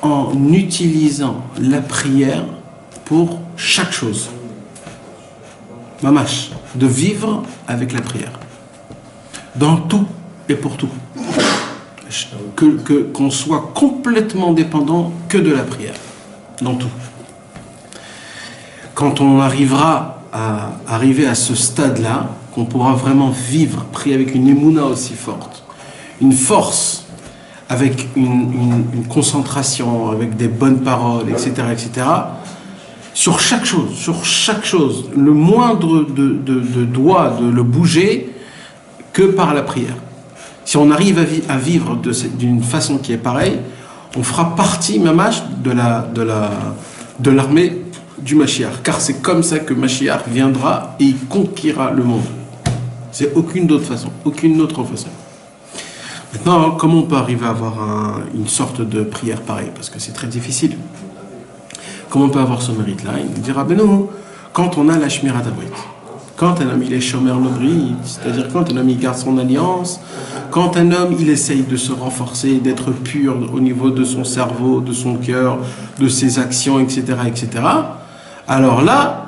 en utilisant la prière pour chaque chose. Mamash, de vivre avec la prière. Dans tout et pour tout. Qu'on soit complètement dépendant que de la prière. Dans tout. Quand on arrivera à arriver à ce stade-là, qu'on pourra vraiment vivre, prier avec une émouna aussi forte, une force, avec une concentration, avec des bonnes paroles, etc., etc., sur chaque chose, le moindre de doigt de le bouger que par la prière. Si on arrive à vivre d'une façon qui est pareille, on fera partie, mamash, de l'armée du Mashiach, car c'est comme ça que Mashiach viendra et il conquérera le monde. C'est aucune autre façon. Maintenant, comment on peut arriver à avoir une sorte de prière pareille? Parce que c'est très difficile. Comment on peut avoir ce mérite-là? Il nous dira, ben non, quand on a la Shmirat Habrit, quand un homme il est shomer le brit, c'est-à-dire quand un homme il garde son alliance, quand un homme il essaye de se renforcer, d'être pur au niveau de son cerveau, de son cœur, de ses actions, etc., etc., alors là,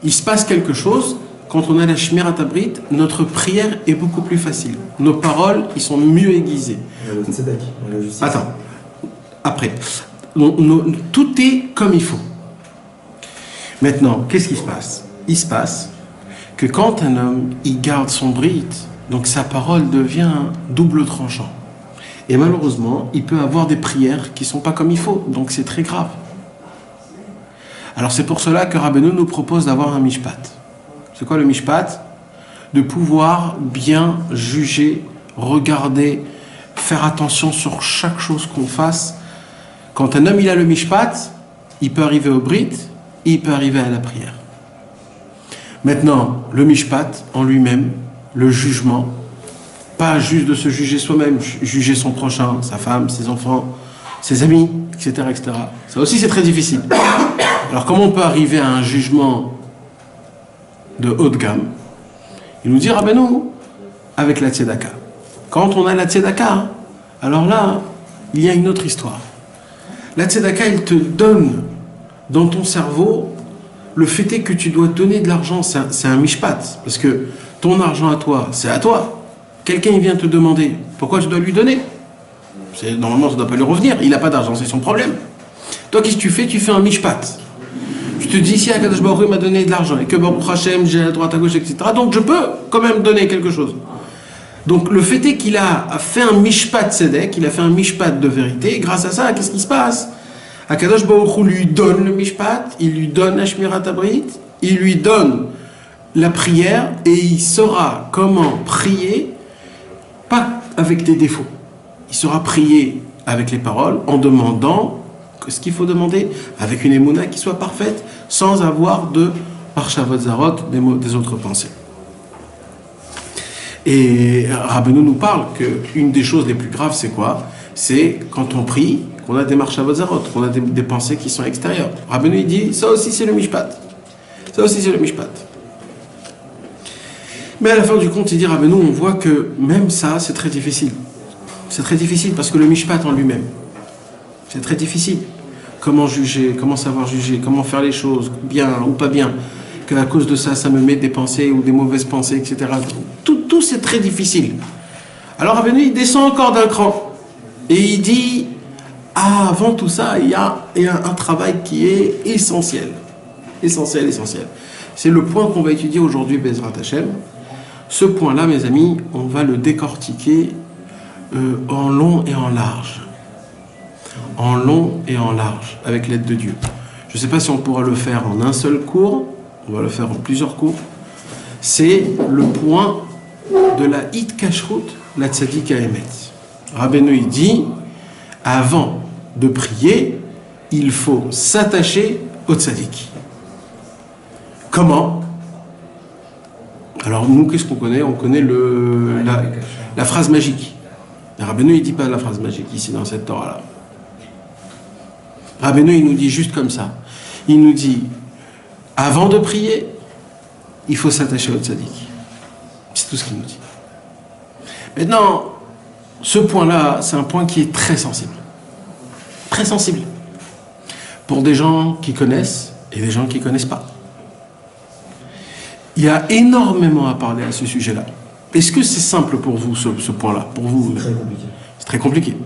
il se passe quelque chose. Quand on a la Shmirat Habrit, notre prière est beaucoup plus facile. Nos paroles, ils sont mieux aiguisées. Attends, après. Tout est comme il faut. Maintenant, qu'est-ce qui se passe? Il se passe que quand un homme, il garde son brit, donc sa parole devient double tranchant. Et malheureusement, il peut avoir des prières qui ne sont pas comme il faut. Donc c'est très grave. Alors c'est pour cela que Rabbeinu nous propose d'avoir un mishpat. C'est quoi le mishpat? De pouvoir bien juger, regarder, faire attention sur chaque chose qu'on fasse. Quand un homme il a le mishpat, il peut arriver au brit, et il peut arriver à la prière. Maintenant, le mishpat en lui-même, le jugement, pas juste de se juger soi-même, juger son prochain, sa femme, ses enfants, ses amis, etc., etc. Ça aussi c'est très difficile. Alors comment on peut arriver à un jugement de haut de gamme? Il nous dit, ah ben nous, avec la tzedaka. Quand on a la tzedaka, alors là, il y a une autre histoire. La tzedaka, il te donne dans ton cerveau, le fait est que tu dois donner de l'argent, c'est un mishpat. Parce que ton argent à toi, c'est à toi. Quelqu'un il vient te demander, pourquoi tu dois lui donner? Normalement, ça ne doit pas lui revenir. Il n'a pas d'argent, c'est son problème. Toi, qu'est-ce que tu fais? Tu fais un mishpat. Tu te dis, si Akadosh Baruch Hu m'a donné de l'argent, et que Baruch Hashem, j'ai à droite, à gauche, etc., donc je peux quand même donner quelque chose. Donc le fait est qu'il a fait un mishpat tzedek, il a fait un mishpat de vérité, et grâce à ça, qu'est-ce qui se passe? Akadosh Baruch Hu lui donne le mishpat, il lui donne la Shmirat Habrit, il lui donne la prière, et il saura comment prier, pas avec des défauts. Il saura prier avec les paroles, en demandant ce qu'il faut demander, avec une émouna qui soit parfaite, sans avoir de parchavot zarot, des autres pensées. Et Rabbeinu nous parle qu'une des choses les plus graves, c'est quoi? C'est quand on prie, qu'on a des marchavot zarot, qu'on a des pensées qui sont extérieures. Rabbeinu il dit, ça aussi c'est le mishpat. Ça aussi c'est le mishpat. Mais à la fin du compte, il dit, Rabbeinu, on voit que même ça, c'est très difficile. C'est très difficile parce que le mishpat en lui-même, c'est très difficile. Comment juger, comment savoir juger, comment faire les choses, bien ou pas bien, qu'à cause de ça, ça me met des pensées ou des mauvaises pensées, etc. Tout c'est très difficile. Alors Rabbeinu, il descend encore d'un cran et il dit, avant tout ça, il y a un travail qui est essentiel. Essentiel. C'est le point qu'on va étudier aujourd'hui, Bezrat Hashem. Ce point-là, mes amis, on va le décortiquer en long et en large. En long et en large, avec l'aide de Dieu. Je ne sais pas si on pourra le faire en un seul cours, on va le faire en plusieurs cours. C'est le point de la hit kashrut, la tzadik haemet. Rabbeinu il dit, avant de prier, il faut s'attacher au tzadik. Comment? Alors nous, qu'est-ce qu'on connaît? On connaît la phrase magique. Rabbeinu il ne dit pas la phrase magique ici dans cette Torah-là. Rabbeinu, il nous dit juste comme ça. Il nous dit, avant de prier, il faut s'attacher au tzaddik. C'est tout ce qu'il nous dit. Maintenant, ce point-là, c'est un point qui est très sensible. Très sensible. Pour des gens qui connaissent et des gens qui ne connaissent pas. Il y a énormément à parler à ce sujet-là. Est-ce que c'est simple pour vous, ce point-là? Pour vous, C'est très compliqué. c'est très compliqué.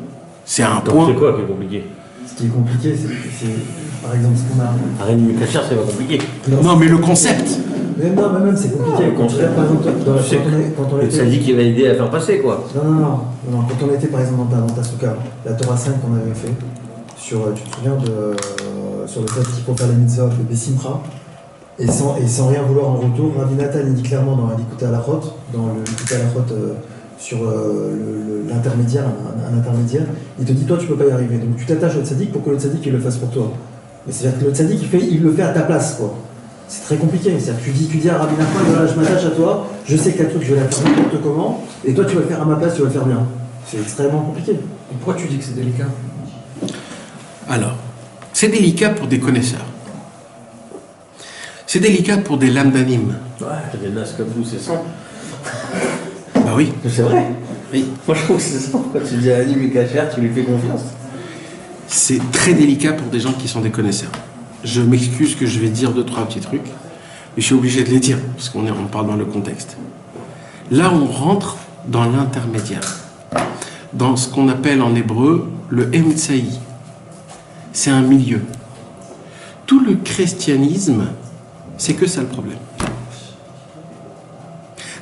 C'est un Donc point... c'est quoi qui est compliqué? Ce qui est compliqué, c'est par exemple ce qu'on a. Arrête de me cacher, c'est pas compliqué. Non, mais le concept. Même non, mais même c'est compliqué. Le concept. Par exemple, quand on Le était. syndic qui va aider à faire passer quoi. Non, quand on était par exemple dans ta souka, la Torah 5 qu'on avait fait, sur, tu te souviens sur le fait qu'il faut faire les mitzvot, le Bessimcha, et sans rien vouloir en retour, Rabbi Nathan il dit clairement dans l'Ikouté Halachot, dans le Ikouté Halachot sur l'intermédiaire, un intermédiaire, il te dit toi tu peux pas y arriver, donc tu t'attaches au tzaddik pour que le tzaddik il le fasse pour toi. Mais c'est-à-dire que le tzaddik il le fait à ta place quoi. C'est très compliqué, c'est-à-dire que tu dis à Rabbi Nathan, voilà, je m'attache à toi, je sais que t'as le truc, je vais la faire n'importe comment, et toi tu vas le faire à ma place, tu vas le faire bien. C'est extrêmement compliqué. Et pourquoi tu dis que c'est délicat? Alors, c'est délicat pour des connaisseurs. C'est délicat pour des lames d'anime. Ouais, des nasses comme vous, c'est ça. Bah oui. C'est vrai. Oui. Moi je trouve que c'est ça. Quand tu dis à Annie Kacher, tu lui fais confiance. C'est très délicat pour des gens qui sont des connaisseurs. Je m'excuse que je vais dire 2-3 petits trucs, mais je suis obligé de les dire, parce qu'on parle dans le contexte. Là, on rentre dans l'intermédiaire, dans ce qu'on appelle en hébreu le emtsaï. C'est un milieu. Tout le christianisme, c'est que ça le problème.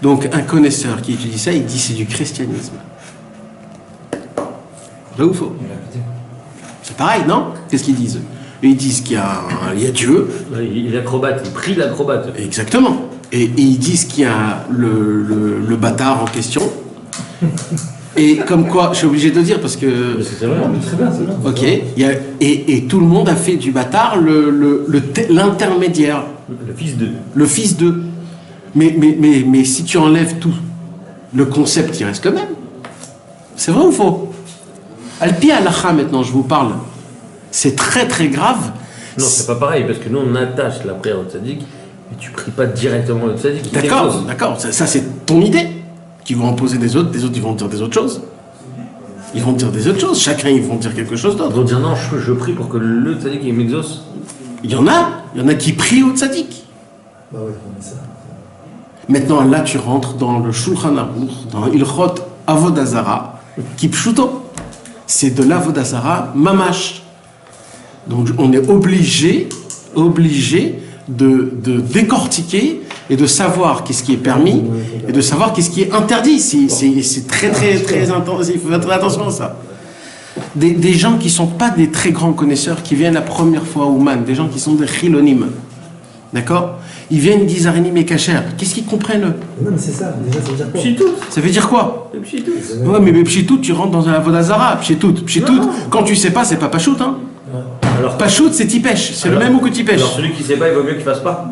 Donc, un connaisseur qui étudie ça, il dit c'est du christianisme. Vrai ou faux? C'est pareil, non? Qu'est-ce qu'ils disent? Ils disent qu'il y a Dieu. Il est acrobate, il prie l'acrobate. Exactement. Et ils disent qu'il y a le bâtard en question. Et comme quoi, je suis obligé de le dire parce que... C'est vrai. Très bien, c'est bien. Ok. Et tout le monde a fait du bâtard l'intermédiaire. Le fils de. Le fils d'eux. Mais si tu enlèves tout, le concept, il reste le même. C'est vrai ou faux? Al-Pi al-Akha, maintenant, je vous parle. C'est très très grave. Non, c'est pas pareil, parce que nous on attache la prière au tzaddik, et tu pries pas directement le tzaddik. D'accord. Ça c'est ton idée. Qui vont en poser des autres ils vont dire des autres choses. Ils vont dire des autres choses. Chacun, ils vont dire quelque chose Ils d'autre. vont dire non, je prie pour que le tzaddik il m'exauce. Il y en a qui prient au tzaddik. Bah ouais, mais ça. Maintenant, là, tu rentres dans le Shulchan Aruch, dans Ilchot Avodazara, qui pshuto. C'est de l'Avodazara mamash. Donc, on est obligé de décortiquer et de savoir qu'est-ce qui est permis et de savoir qu'est-ce qui est interdit. C'est très, très, très intense. Il faut faire très attention à ça. Des gens qui ne sont pas des très grands connaisseurs, qui viennent la première fois au Man, des gens qui sont des chilonim. D'accord? Ils viennent, ils disent Arénim et Kacher. Qu'est-ce qu'ils comprennent eux? Non, mais c'est ça, déjà ça veut dire quoi? Pchitout. Ça veut dire quoi? Pchitout. Ouais, mais Pchitout, tu rentres dans un Avodazara. Pchitout, quand tu sais pas, c'est pas Pachout. Hein. Alors, Pachout, c'est Tipèche. C'est le même mot que Tipèche. alors celui qui sait pas, il vaut mieux qu'il fasse pas.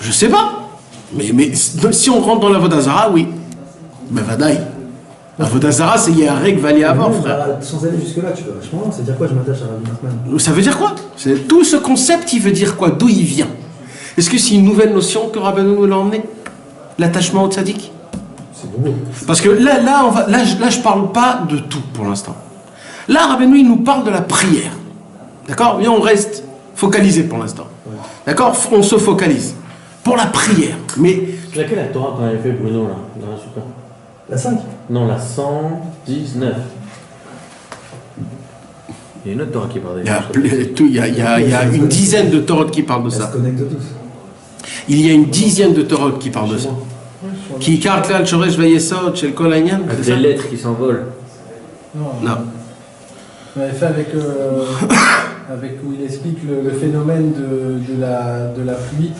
Je sais pas. Mais si on rentre dans l'Avodazara, oui. Mais Vadaï. L'Avodazara, c'est Yarek Vali à mort, frère. Bah, sans aller jusque-là, tu peux vachement loin. C'est-à-dire quoi, je m'attache à Rabbi Nachman? Ça veut dire quoi? Tout ce concept, il veut dire quoi? D'où il vient? Est-ce que c'est une nouvelle notion que Rabbeinu nous l'a emmené? L'attachement au tzaddik? C'est nouveau. Parce que là, je parle pas de tout pour l'instant. Là, Rabbeinu, il nous parle de la prière. D'accord? Mais on reste focalisé pour l'instant. Ouais. D'accord? On se focalise. Pour la prière. Mais C'est laquelle la Torah qu'on avait fait Bruno là, dans la super? La 5? Non, la 119. Il y a une autre Torah qui parle il y a une dizaine de Torahs qui parlent de Elle ça. se connecte tous. Il y a une dizaine de Torahs qui parlent de ça. Qui carte là, le Shoresh Vayesod, chez le Kol Haïnyan, Avec c'est des ça? lettres qui s'envolent. Non. On avait fait avec où il explique le phénomène de la pluie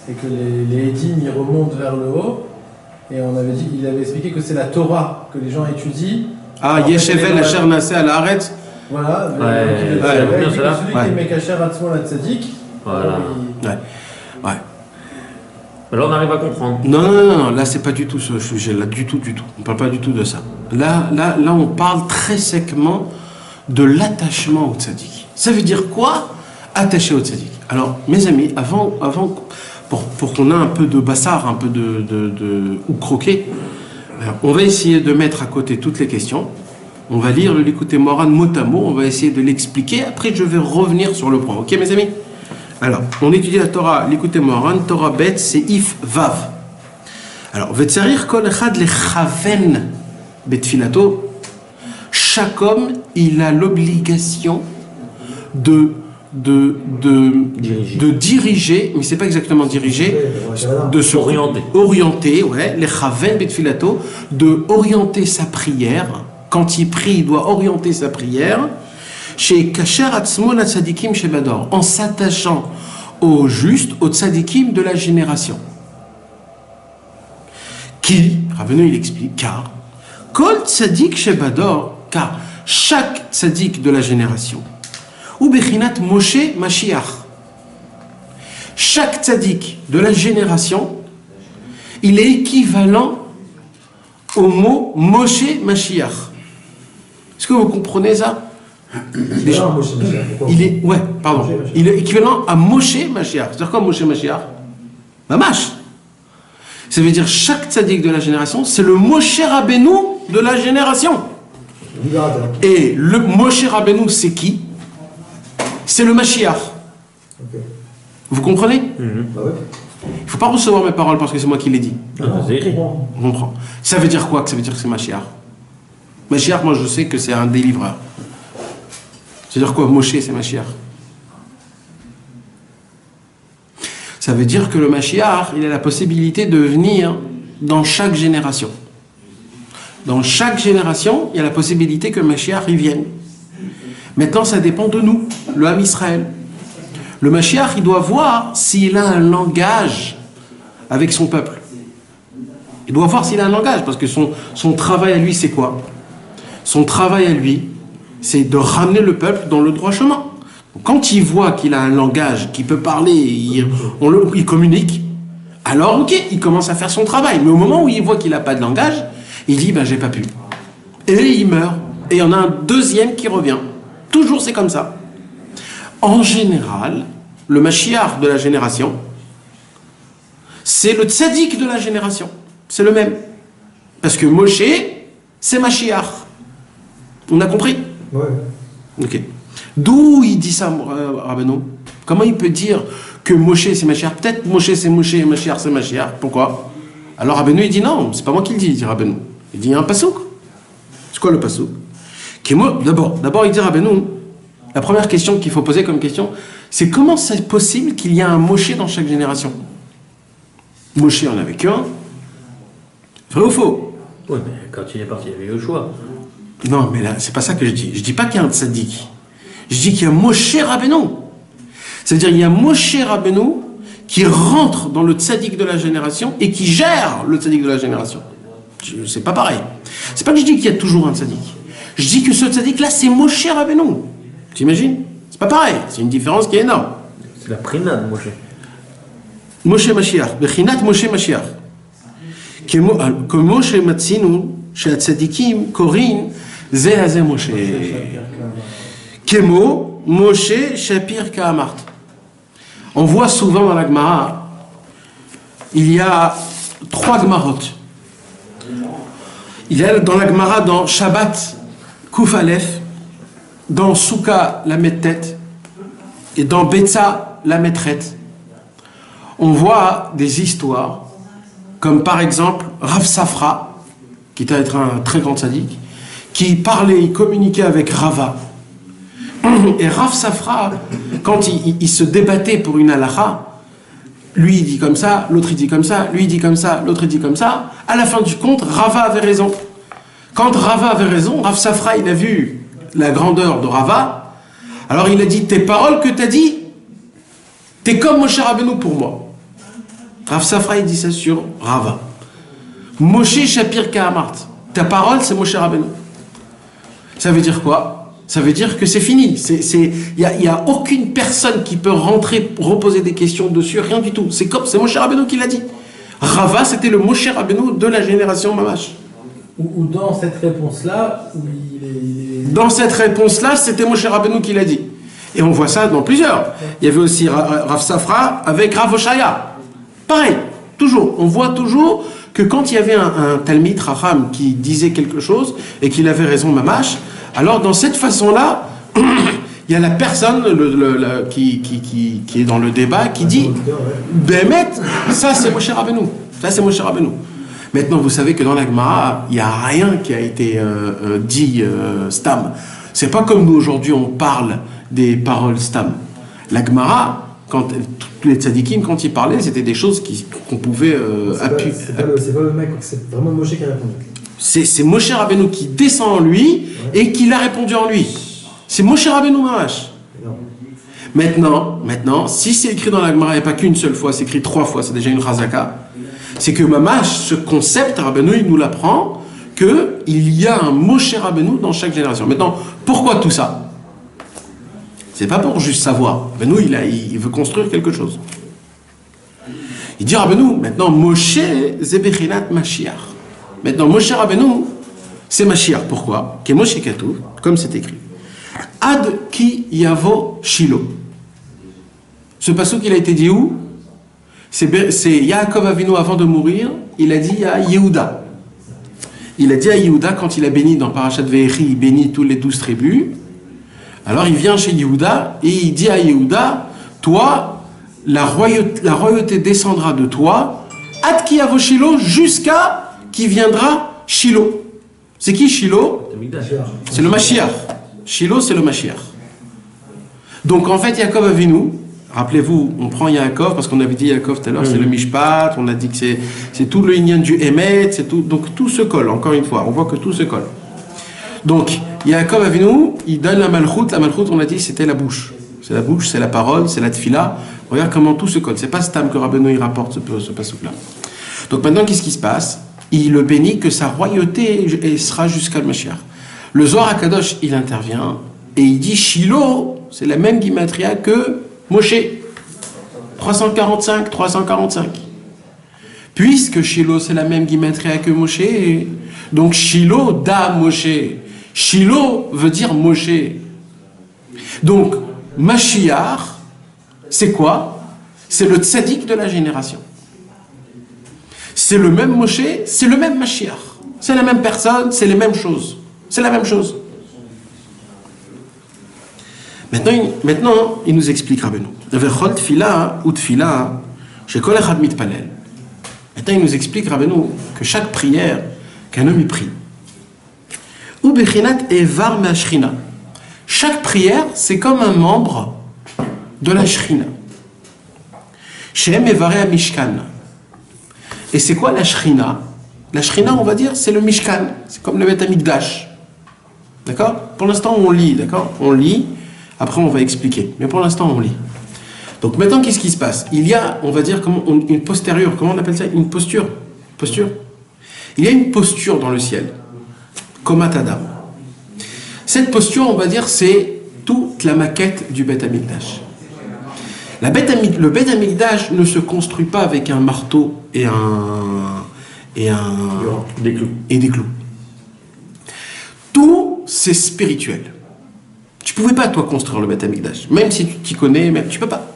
et que les édines ils remontent vers le haut. Et il avait expliqué que c'est la Torah que les gens étudient. Ah, En fait, Yeshevel les- Asher Naseh al Haaretz. Voilà, Ouais, bien cela. celui Ouais. qui met Kacher Atzmo la Tzadik. Voilà. Ouais. Alors on arrive à comprendre. Non, là c'est pas du tout ce sujet-là, du tout. On parle pas du tout de ça. Là, on parle très séquement de l'attachement au tzaddik. Ça veut dire quoi? Attaché au tzaddik. Alors, mes amis, avant pour qu'on ait un peu de bassard, un peu de ou croquer, on va essayer de mettre à côté toutes les questions. On va lire le Likutei Moharan mot à mot, on va essayer de l'expliquer. Après, je vais revenir sur le point. Ok, mes amis? Alors, on étudie la Torah, Likutei Moharan, Torah Bet, c'est If Vav. Alors, Vetzarir kol echad lechaven betfilato. Chaque homme, il a l'obligation de diriger, mais c'est pas exactement diriger, de se orienter, ouais, les chaven betfilato, de orienter sa prière. Quand il prie, il doit orienter sa prière chez Kasher Atzmo la Tzadikim Shebador, en s'attachant aux justes, aux Tzadikim de la génération. Qui, Rabbeinu il explique, car Kol Tzadik Shebador, car chaque Tzadik de la génération, ou Bechinat Moshe Mashiach, chaque Tzadik de la génération, il est équivalent au mot Moshe Mashiach. Est-ce que vous comprenez ça? Déjà, il est, ouais, pardon. Il est équivalent à Moshe Mashiach. C'est-à-dire quoi Moshe Mashiach? Mamash. Ça veut dire chaque tzaddik de la génération, c'est le Moshe Rabbeinu de la génération. Et le Moshe Rabbeinu, c'est qui? C'est le Mashiach. Vous comprenez? Il ne faut pas recevoir mes paroles parce que c'est moi qui les dis. On comprend. Ça veut dire quoi que ça veut dire que c'est Mashiach? Mashiach, moi je sais que c'est un délivreur. C'est-à-dire quoi, Moshe, c'est Mashiach? Ça veut dire que le Mashiach, il a la possibilité de venir dans chaque génération. Dans chaque génération, il y a la possibilité que Mashiach y vienne. Maintenant, ça dépend de nous, le Ham Israël. Le Mashiach, il doit voir s'il a un langage avec son peuple. Il doit voir s'il a un langage, parce que son travail à lui, c'est quoi? Son travail à lui, c'est de ramener le peuple dans le droit chemin. Quand il voit qu'il a un langage, qu'il peut parler, il communique, alors ok, il commence à faire son travail. Mais au moment où il voit qu'il n'a pas de langage, il dit, ben j'ai pas pu. Et il meurt. Et il y en a un deuxième qui revient. Toujours c'est comme ça. En général, le Mashiach de la génération, c'est le tzaddik de la génération. C'est le même. Parce que Moshe, c'est Mashiach. On a compris? Ouais. Ok. D'où il dit ça, Rabbeinu? Comment il peut dire que Moshe c'est Mashiach? Peut-être Moshe c'est Moshe et Mashiach c'est Mashiach. Pourquoi? Alors Rabbeinu il dit non, c'est pas moi qui le dis, dit Rabbeinu. Il dit il y a un pasouk. C'est quoi le pasouk? D'abord il dit Rabbeinu, la première question qu'il faut poser comme question, c'est comment c'est possible qu'il y ait un Moshe dans chaque génération? Moshe en avait qu'un. Vrai ou faux? Oui, mais quand il est parti, il y avait Yoshua. Non, mais là, c'est pas ça que je dis. Je dis pas qu'il y a un tzaddik. Je dis qu'il y a Moshe Rabbeinu. C'est-à-dire, il y a Moshe Rabbeinu qui rentre dans le tzaddik de la génération et qui gère le tzaddik de la génération. C'est pas pareil. C'est pas que je dis qu'il y a toujours un tzaddik. Je dis que ce tzaddik-là, c'est Moshe Rabbeinu. T'imagines? C'est pas pareil. C'est une différence qui est énorme. C'est la prina de Moshe. Moshe Mashiach. Bechinat Moshe Mashiach. Que Moshe Matzinu, chez Tzadikim, Korin, Zé Azé Moshe. Kemo, Moshe, Shapir Kahamart. On voit souvent dans la Gemara, il y a 3 Gemarot. Il y a dans la Gemara, dans Shabbat, Kouf Aleph, dans Souka, la Mettet, et dans Betza, la Metret. On voit des histoires, comme par exemple Rav Safra, qui était être un très grand tzaddik, qui parlait, il communiquait avec Rava. Et Rav Safra, quand il se débattait pour une halakha, lui il dit comme ça, l'autre il dit comme ça, lui il dit comme ça, l'autre il dit comme ça. À la fin du compte, Rava avait raison. Quand Rava avait raison, Rav Safra il a vu la grandeur de Rava, alors il a dit, tes paroles que tu as dit, t'es comme Moshe Rabbeinu pour moi. Rav Safra il dit ça sur Rava. Moshe Shapir Kahamart. Ta parole, c'est Moshe Rabbeinu. Ça veut dire quoi? Ça veut dire que c'est fini. Il n'y a aucune personne qui peut rentrer, reposer des questions dessus, rien du tout. C'est Moshe Rabbeinu qui l'a dit. Rava, c'était le Moshe Rabbeinu de la génération Mamash. Ou dans cette réponse-là, Dans cette réponse-là, c'était Moshe Rabbeinu qui l'a dit. Et on voit ça dans plusieurs. Il y avait aussi Rav Safra avec Rav Oshaya. Pareil. Toujours. On voit toujours que quand il y avait un Talmid Raham qui disait quelque chose et qu'il avait raison Mamash, alors dans cette façon-là, il y a la personne qui est dans le débat qui dit Bémet, ça c'est Moshe Rabbeinu. Ça c'est Moshe Rabbeinu. Maintenant, vous savez que dans la Gemara, il n'y a rien qui a été dit Stam. C'est pas comme nous aujourd'hui, on parle des paroles Stam. La Gemara, tous les tzadikim, quand ils parlaient, c'était des choses qu'on pouvait appuyer. C'est pas le mec, c'est vraiment Moshe qui a répondu. C'est Moshe Rabbeinu qui descend en lui et qui l'a répondu en lui. C'est Moshe Rabbeinu Mamash. Maintenant, si c'est écrit dans la Gemara et pas qu'une seule fois, c'est écrit 3 fois, c'est déjà une chazaka. C'est que Mamash, ce concept, Rabbeinu, il nous l'apprend qu'il y a un Moshe Rabbeinu dans chaque génération. Maintenant, pourquoi tout ça? C'est pas pour juste savoir. Rabbeinu, il veut construire quelque chose. Il dit Rabbeinu, maintenant, Moshe Zebechinat Mashiach. Maintenant, Moshe Rabbeinu, c'est Mashiach. Pourquoi? Ke Moshe Katou, comme c'est écrit. Ad ki yavo Shiloh. Ce passouk, il a été dit où? C'est Yaakov Avinu avant de mourir, il a dit à Yehuda. Il a dit à Yehuda, quand il a béni dans Parashat Ve'echi, il bénit tous les 12 tribus. Alors il vient chez Yehuda et il dit à Yehuda, toi, la royauté descendra de toi, ad ki yavo Shiloh, jusqu'à qui viendra Shiloh. C'est qui Shiloh? C'est le Mashiach. Shiloh, c'est le Mashiach. Donc en fait, Yaakov Avinu, rappelez-vous, on prend Yaakov, parce qu'on avait dit Yaakov tout à l'heure, c'est le Mishpat, on a dit que c'est tout le Inyan du Emet, c'est tout, donc tout se colle, encore une fois, on voit que tout se colle. Donc, Yaakov Avinu, il donne la Malchut, on a dit, c'était la bouche. C'est la bouche, c'est la parole, c'est la tfila. Regarde comment tout se colle. C'est pas Stam que Rabbeinu il rapporte ce passouk-là. Donc maintenant, qu'est-ce qui se passe? Il le bénit que sa royauté sera jusqu'à le Mashiach. Le Zohar HaKadosh, il intervient, et il dit, Shiloh, c'est la même guimatria que Moshe, 345. Puisque Shiloh, c'est la même guimatria que Moshe, donc Shiloh da Moshe. Shiloh veut dire Moshe. Donc, Mashiach, c'est quoi? C'est le tzaddik de la génération. C'est le même Moshe, c'est le même Mashiach. C'est la même personne, c'est les mêmes choses. C'est la même chose. Maintenant, il nous explique Rabbeinu. Vechol tfila ou tfila, shekol echad mitpalel. Maintenant, il nous explique Rabbeinu que chaque prière qu'un homme y prie, ou bechinat evar me'ashrina. Chaque prière, c'est comme un membre de la shrina. Shem evare mishkan. Et c'est quoi la shrina? La shrina, on va dire, c'est le mishkan. C'est comme le Beth Amikdash. D'accord? Pour l'instant, on lit, d'accord? On lit. Après, on va expliquer. Mais pour l'instant, on lit. Donc maintenant, qu'est-ce qui se passe? Il y a, on va dire, une postérieure. Comment on appelle ça? Une posture. Posture. Il y a une posture dans le ciel. Komat Adam. Cette posture, on va dire, c'est toute la maquette du Beth Amikdash. Le Beth Amikdash ne se construit pas avec un marteau et des clous. Tout, c'est spirituel. Tu pouvais pas, toi, construire le Beth Amikdash. Même si tu t'y connais, même, tu peux pas.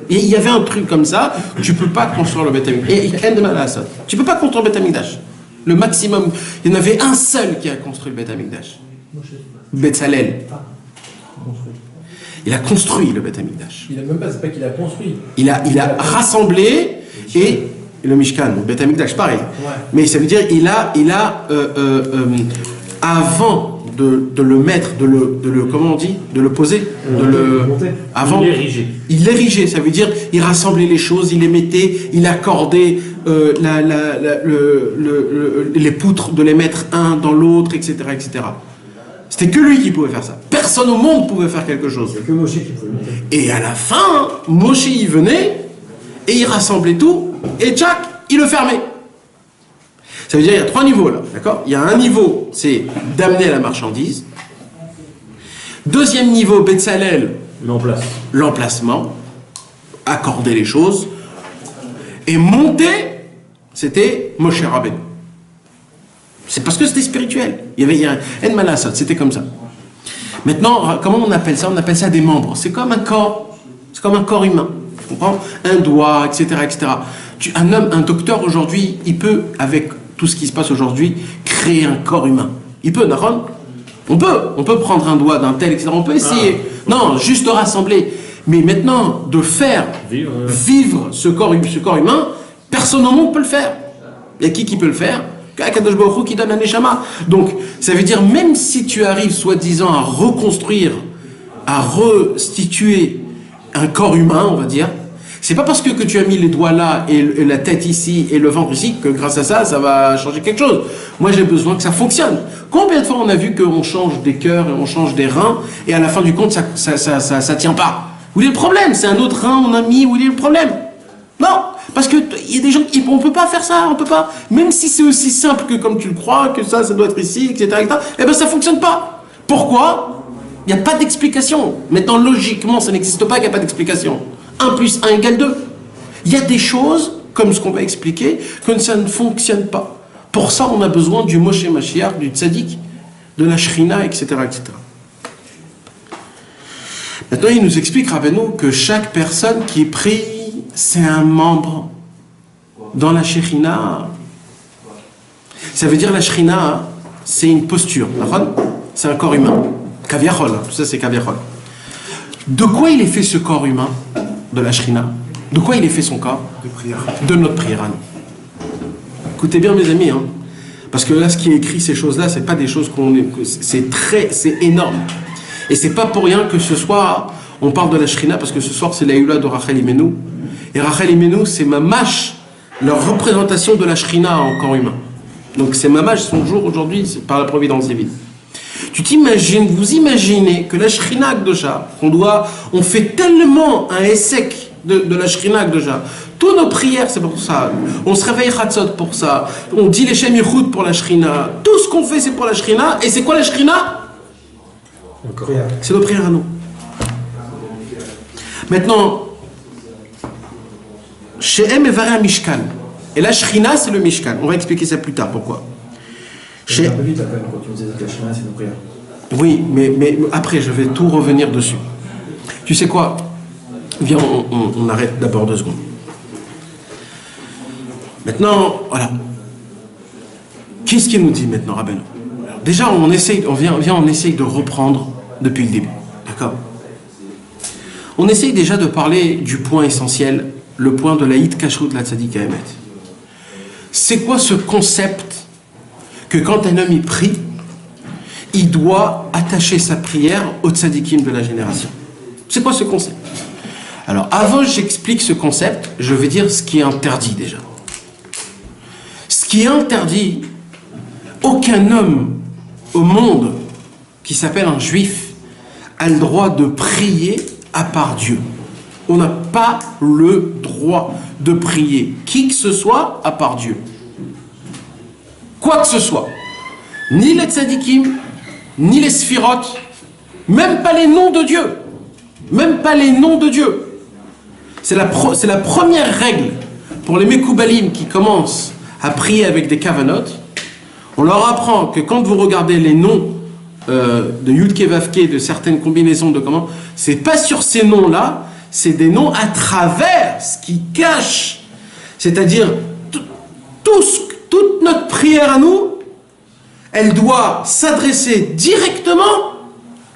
Et il y avait un truc comme ça, tu peux pas construire le Beth Amikdash. Tu peux pas construire le Beth Amikdash. Le maximum, il y en avait un seul qui a construit le Beth Amikdash. Betzalel. Il a construit le Beth Amikdash. Il a même pas, c'est pas qu'il a construit. Il a rassemblé et le Mishkan, le Beth Amikdash, pareil. Ouais. Mais ça veut dire il a avant de le mettre, de le comment on dit, de le poser, avant il l'érigeait. Il l'érigeait, ça veut dire il rassemblait les choses, il les mettait, il accordait les poutres de les mettre un dans l'autre, etc., etc. C'était que lui qui pouvait faire ça. Personne au monde pouvait faire quelque chose. C'est que Moshe qui pouvait le faire. Et à la fin, Moshe y venait et il rassemblait tout et tchac, il le fermait. Ça veut dire qu'il y a 3 niveaux là, d'accord? Il y a un niveau, c'est d'amener la marchandise. Deuxième niveau, Betzalel, l'emplacement, accorder les choses. Et monter, c'était Moshe Rabbeinu. C'est parce que c'était spirituel. Il y avait En Malasot, c'était comme ça. Maintenant, comment on appelle ça? On appelle ça des membres. C'est comme un corps. C'est comme un corps humain. Tu comprends? Un doigt, etc., etc. Un docteur aujourd'hui, il peut, avec tout ce qui se passe aujourd'hui, créer un corps humain. Il peut, Naron? On peut prendre un doigt d'un tel, etc. On peut essayer. Non, juste rassembler. Mais maintenant, de faire vivre ce corps humain, personne au monde peut le faire. Il y a qui peut le faire? Kadosh Baruch Hu qui donne un neshama. Donc, ça veut dire, même si tu arrives, soi-disant, à reconstruire, à restituer un corps humain, on va dire, c'est pas parce que tu as mis les doigts là et la tête ici et le ventre ici que grâce à ça, ça va changer quelque chose. Moi, j'ai besoin que ça fonctionne. Combien de fois on a vu qu'on change des cœurs et on change des reins et à la fin du compte, ça tient pas? Où est le problème? C'est un autre rein, on a mis, où est le problème? Non, parce que il y a des gens qui, on peut pas faire ça, on peut pas. Même si c'est aussi simple que comme tu le crois, que ça doit être ici, etc., etc., eh ben ça fonctionne pas. Pourquoi? Il n'y a pas d'explication. Maintenant, logiquement, ça n'existe pas qu'il n'y a pas d'explication. 1 plus 1 égale 2. Il y a des choses, comme ce qu'on va expliquer, que ça ne fonctionne pas. Pour ça, on a besoin du Moshe Mashiach, du Tzadik, de la Shrina, etc., etc. Maintenant, il nous explique, Rabbeinu, que chaque personne qui prie, c'est un membre dans la Shrina. Ça veut dire la Shrina, c'est une posture. C'est un corps humain. Kaviachol, tout ça c'est Kaviachol. De quoi il est fait ce corps humain de la Shrina? De quoi il est fait son corps? De prière. De notre prière à nous. Écoutez bien mes amis, hein, parce que là ce qui est écrit, ces choses-là, c'est pas des choses c'est énorme. Et c'est pas pour rien que ce soir, on parle de la Shrina, parce que ce soir c'est la Yula de Rachel Imenu. Et Rachel Imenu, c'est Mamash, leur représentation de la Shrina en corps humain. Donc c'est Mamash, son jour aujourd'hui, c'est par la providence divine. Vous imaginez que la Shrina Akdosha, on fait tellement un essek de la Shrina Akdosha. Toutes nos prières, c'est pour ça. On se réveille Chatzot pour ça. On dit les Shem Yichud pour la Shrina. Tout ce qu'on fait, c'est pour la Shrina. Et c'est quoi la Shrina? C'est nos prières à nous. Maintenant, Shehem Evarei Mishkan. Et la Shrina, c'est le Mishkan. On va expliquer ça plus tard. Pourquoi? C'est un peu vite quand même quand tu me disais que la Shrina, c'est nos prières. Oui, mais après, je vais tout revenir dessus. Tu sais quoi? Viens, on arrête d'abord 2 secondes. Maintenant, voilà. Qu'est-ce qu'il nous dit maintenant, Rabbeinu? Déjà, on essaye de reprendre depuis le début. D'accord? On essaye déjà de parler du point essentiel, le point de la Hit Kashrut la Tzadik Haemet. C'est quoi ce concept que quand un homme y prie, il doit attacher sa prière au tzadikim de la génération? C'est quoi ce concept? Alors, avant que j'explique ce concept, je vais dire ce qui est interdit déjà. Ce qui est interdit, aucun homme au monde qui s'appelle un juif a le droit de prier à part Dieu. On n'a pas le droit de prier qui que ce soit à part Dieu. Quoi que ce soit. Ni les tzadikim, ni les sphirotes, même pas les noms de Dieu. Même pas les noms de Dieu. C'est la première règle pour les Mekoubalim qui commencent à prier avec des kavanotes. On leur apprend que quand vous regardez les noms de Yudke Vavke, de certaines combinaisons de comment, c'est pas sur ces noms-là, c'est des noms à travers ce qui cache. C'est-à-dire, toute notre prière à nous, elle doit s'adresser directement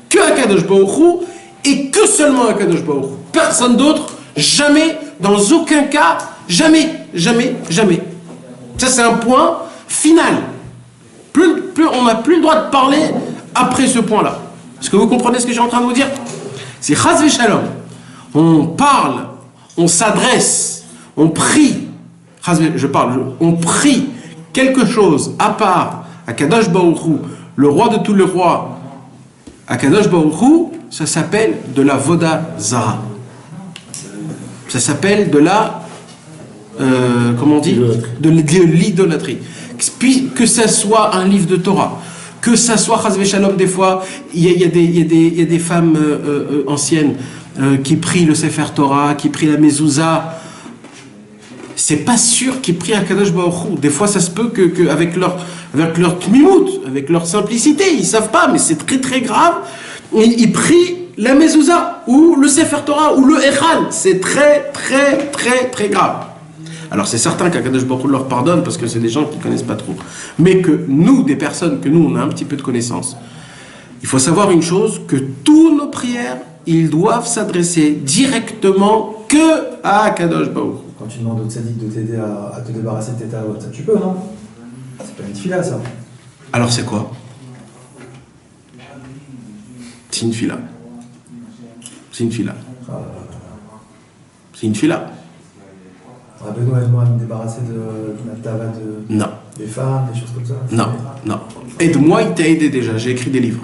que à Kadosh Baruch Hu et que seulement à Kadosh Baruch Hu. Personne d'autre, jamais, dans aucun cas, jamais, jamais, jamais. Ça, c'est un point final. On n'a plus le droit de parler après ce point-là. Est-ce que vous comprenez ce que j'ai en train de vous dire? C'est Chas v'Shalom. On parle, on s'adresse, on prie. On prie quelque chose à part à Kadosh Baruch Hu, le roi de tous les rois. À Kadosh Baruch Hu, ça s'appelle de la Voda Zara. Ça s'appelle de la comment on dit, de l'idolâtrie. Que ça soit un livre de Torah, que ça soit Chas v'Shalom, des fois il y a des femmes anciennes qui prient le Sefer Torah, qui prient la Mezouza. C'est pas sûr qu'ils prient à Kadosh Baruch Hu. Des fois ça se peut que avec leur tmimout, avec leur simplicité, ils savent pas, mais c'est très très grave. Ils prient la mezouza, ou le Sefer Torah, ou le Echal. C'est très, très, très, très grave. Alors c'est certain qu'Akadosh Baruch Hu leur pardonne parce que c'est des gens qui ne connaissent pas trop. Mais que nous, des personnes, que nous, on a un petit peu de connaissances, il faut savoir une chose, que toutes nos prières, ils doivent s'adresser directement que à Akadosh Baruch Hu. Quand tu demandes au tzaddik de t'aider à te débarrasser de tes tarots, ça tu peux, non? C'est pas une fila, ça. Alors c'est quoi? C'est une fila. C'est une fila. C'est une fila. Rabbeinu aide-moi à me débarrasser de la tava Non. des femmes, des choses comme ça. Non, non. Aide-moi, il t'a aidé déjà. J'ai écrit des livres.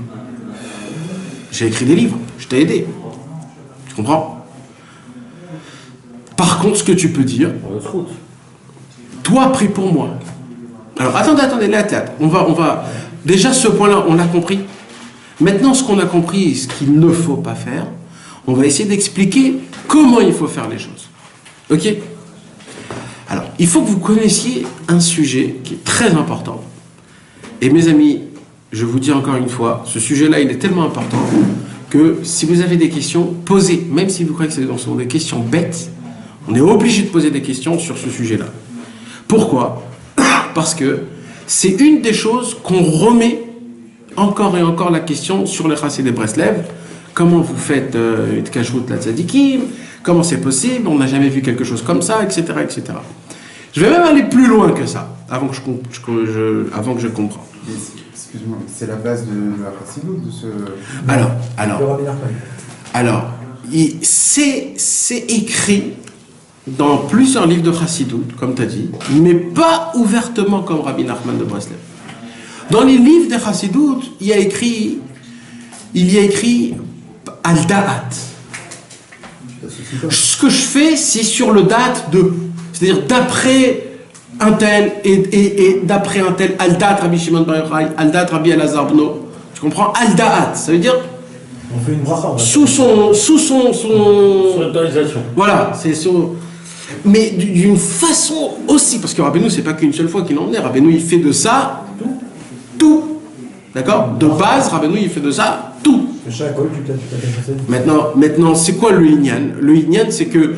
J'ai écrit des livres. Je t'ai aidé. Tu comprends? Par contre, ce que tu peux dire, toi, prie pour moi. Alors, attendez, là, on va. Déjà, ce point-là, on l'a compris. Maintenant, ce qu'on a compris, ce qu'il ne faut pas faire, on va essayer d'expliquer comment il faut faire les choses. Ok? Alors, il faut que vous connaissiez un sujet qui est très important. Et mes amis, je vous dis encore une fois, ce sujet-là, il est tellement important que si vous avez des questions, posez. Même si vous croyez que ce sont des questions bêtes, on est obligé de poser des questions sur ce sujet-là. Pourquoi? Parce que c'est une des choses qu'on remet encore et encore la question sur les Chassidei Breslev. Comment vous faites une kashrut la tzadikim? Comment c'est possible? On n'a jamais vu quelque chose comme ça, etc., etc. Je vais même aller plus loin que ça, avant que je comprenne. Excuse-moi, c'est la base de la Chassidut de ce... Alors, c'est écrit dans plusieurs livres de Chassidut, comme tu as dit, mais pas ouvertement comme Rabbi Nachman de Breslev. Dans les livres de Chassidut, il y a écrit al da'at. Ce que je fais, c'est sur le date de, c'est-à-dire d'après un tel et d'après un tel, al da'at Rabbi Shimon Bar Yochai, al da'at Rabbi Elazar Bno. Tu comprends? Al da'at, ça veut dire on fait une bracha. sous son autorisation. Voilà, c'est son. Mais d'une façon aussi, parce que Rabbeinu, c'est pas qu'une seule fois qu'il en est. Rabbeinu, il fait de ça tout. D'accord? De base, Rabbeinu, il fait de ça tout. Maintenant, c'est quoi le Inyan? Le Inyan, c'est que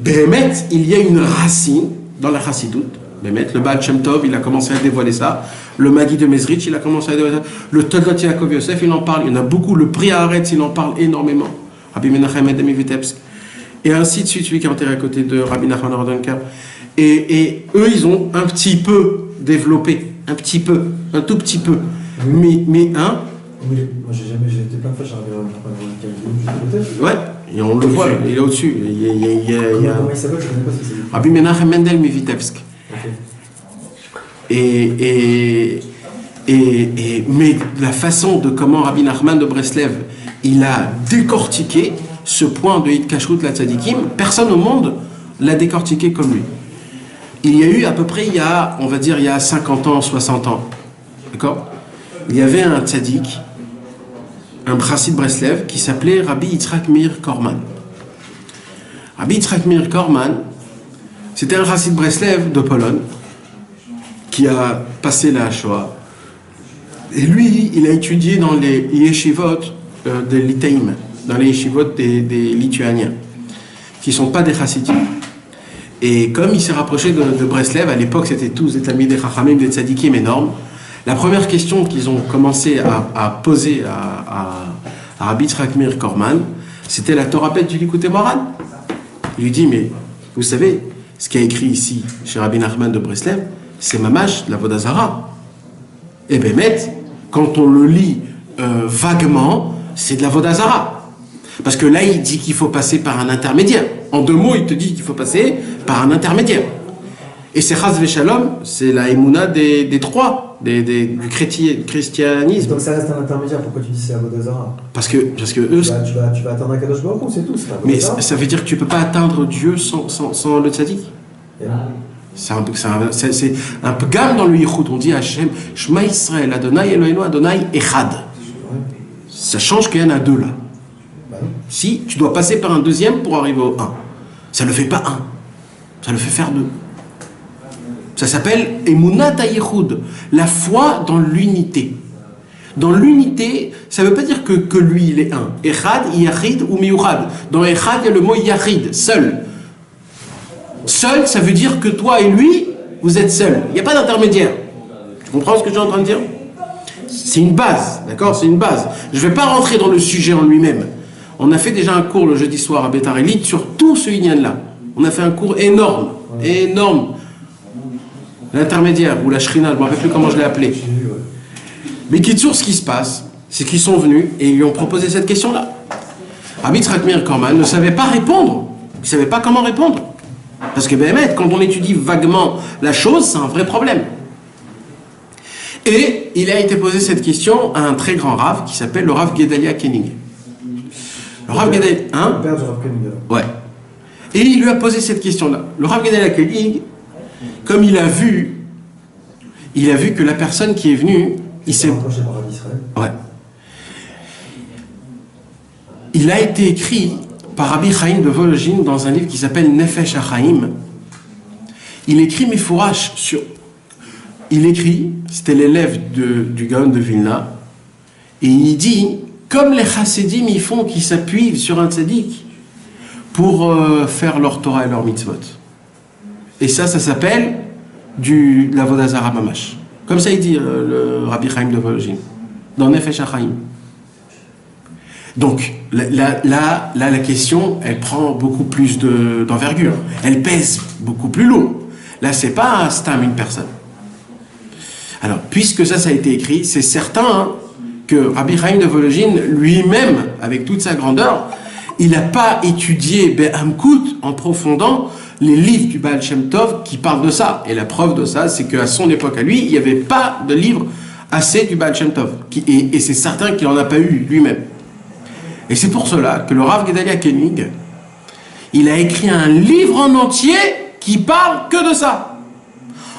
Béhémet, il y a une racine dans la Chassidut. Béhémet, le Baal Shem Tov, il a commencé à dévoiler ça. Le Magid de Mezrich, il a commencé à dévoiler ça. Le Toldot Yaakov Yosef, il en parle. Il y en a beaucoup. Le Pri Haaretz, il en parle énormément. Rabbi Menachem Edemi Vitebsk. Et ainsi de suite, celui qui est enterré à côté de Rabbi Nachman Rodenker. Et eux, ils ont un petit peu développé. Un petit peu. Un tout petit peu. Mais hein? Oui, moi j'ai été plein de fois chez Rabbi Nachman. Ouais, et on le voit, il est au-dessus. Comment il s'appelle? Je ne connais pas ce que c'est. Rabbi Menachem Mendel Mivitebsk. Mais la façon de comment Rabbi Nachman de Breslev, il a décortiqué ce point de Hit-Kashrut la Tzadikim, personne au monde l'a décortiqué comme lui. Il y a eu à peu près, il y a 50 ans, 60 ans, d'accord? Il y avait un Tzadik, un Chassid Breslev, qui s'appelait Rabbi Yitzhak Meir Korman. Rabbi Yitzhak Meir Korman, c'était un Chassid Breslev de Pologne, qui a passé la Shoah. Et lui, il a étudié dans les yeshivot de Litaïm, dans les yeshivot des Lituaniens, qui ne sont pas des Chassidim. Et comme il s'est rapproché de Breslev, à l'époque c'était tous des Talmidei Chachamim, des Tzadikim énormes, la première question qu'ils ont commencé à poser à Rabbi Yitzhak Meir Korman, c'était la Torah bête du Likutei Moharan. Il lui dit, mais vous savez, ce qui est écrit ici chez Rabbi Nachman de Breslev, c'est mamash de la Avodah Zara. Et ben, quand on le lit vaguement, c'est de la Avodah Zara. Parce que là, il dit qu'il faut passer par un intermédiaire. En deux mots, il te dit qu'il faut passer par un intermédiaire. Et c'est Chas Veshalom, c'est la Emouna des trois, du christianisme. Donc ça reste un intermédiaire, pourquoi tu dis c'est Avodah Zara? Parce que eux... Tu vas atteindre un Kadosh Baruch Hu, c'est tout. Mais ça veut dire que tu ne peux pas atteindre Dieu sans le tzaddik. C'est un peu gamme dans le Yichud. On dit Hachem, Shema Israël, Adonai Eloheinu, Adonai Echad. Ça change qu'il y en a deux là. Si, tu dois passer par un deuxième pour arriver au 1. Ça ne le fait pas 1. Ça le fait faire 2. Ça s'appelle Emunat HaYichud, la foi dans l'unité. Dans l'unité, ça ne veut pas dire que lui, il est un. Echad, Yachid ou Miyuchad. Dans Echad, il y a le mot Yachid, seul. Seul, ça veut dire que toi et lui, vous êtes seuls. Il n'y a pas d'intermédiaire. Tu comprends ce que je suis en train de dire? C'est une base, d'accord? C'est une base. Je ne vais pas rentrer dans le sujet en lui-même. On a fait déjà un cours le jeudi soir à Betar Elite sur tout ce Inyan-là. On a fait un cours énorme, énorme. L'intermédiaire, ou la Shrina, je ne me rappelle plus comment je l'ai appelé. Mais Kitsour, ce qui se passe, c'est qu'ils sont venus et ils lui ont proposé cette question-là. Rabbi Yitzhak Meir Korman ne savait pas répondre. Il ne savait pas comment répondre. Parce que, quand on étudie vaguement la chose, c'est un vrai problème. Et il a été posé cette question à un très grand Rav qui s'appelle le Rav Gedalia Koenig. Le Rav Gedalia... Hein? Le père du Rav Koenig. Ouais. Et il lui a posé cette question-là. Le Rav Gedalia Koenig, comme il a vu que la personne qui est venue, il s'est... rapproché par Rabbi Israël. Ouais. Il a été écrit par Rabbi Chaim de Volojine dans un livre qui s'appelle Nefesh HaChaim. Il écrit Mefourash sur... Il écrit, c'était l'élève du Gaon de Vilna, et il dit, comme les chassidim ils font, qui s'appuient sur un tzaddik pour faire leur Torah et leur mitzvot. Et ça s'appelle la Vodazara Mamash. Comme ça il dit le Rabbi Chaim de Volojine, dans Nefesh HaChaim. Donc, là, la question, elle prend beaucoup plus d'envergure. Elle pèse beaucoup plus lourd. Là, c'est pas un stam, une personne. Alors, puisque ça a été écrit, c'est certain que Rabbi Chaim de Volojine, lui-même, avec toute sa grandeur, il n'a pas étudié Be'amkout en profondeur les livres du Baal Shem Tov qui parlent de ça. Et la preuve de ça, c'est qu'à son époque, à lui, il n'y avait pas de livre assez du Baal Shem Tov. Et c'est certain qu'il n'en a pas eu lui-même. Et c'est pour cela que le Rav Gedalia Koenig, il a écrit un livre en entier qui parle que de ça.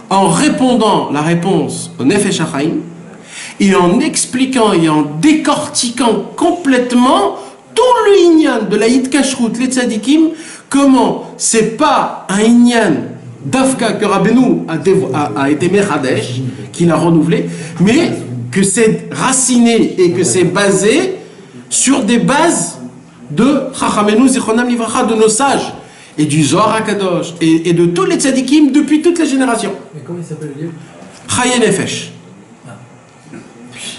En répondant la réponse au Nefesh HaChaim, et en expliquant et en décortiquant complètement tout le Inyan de la Yid Kashrut, les Tzadikim, comment c'est pas un Inyan d'Afka que Rabbeinu a été Mechadesh, qu'il a renouvelé, mais que c'est raciné et que c'est basé sur des bases de Chachamenu Zichronam Livracha, de nos sages, et du Zohar HaKadosh, et de tous les tzadikim depuis toutes les générations. Mais comment il s'appelle le livre? Chaye Nefesh.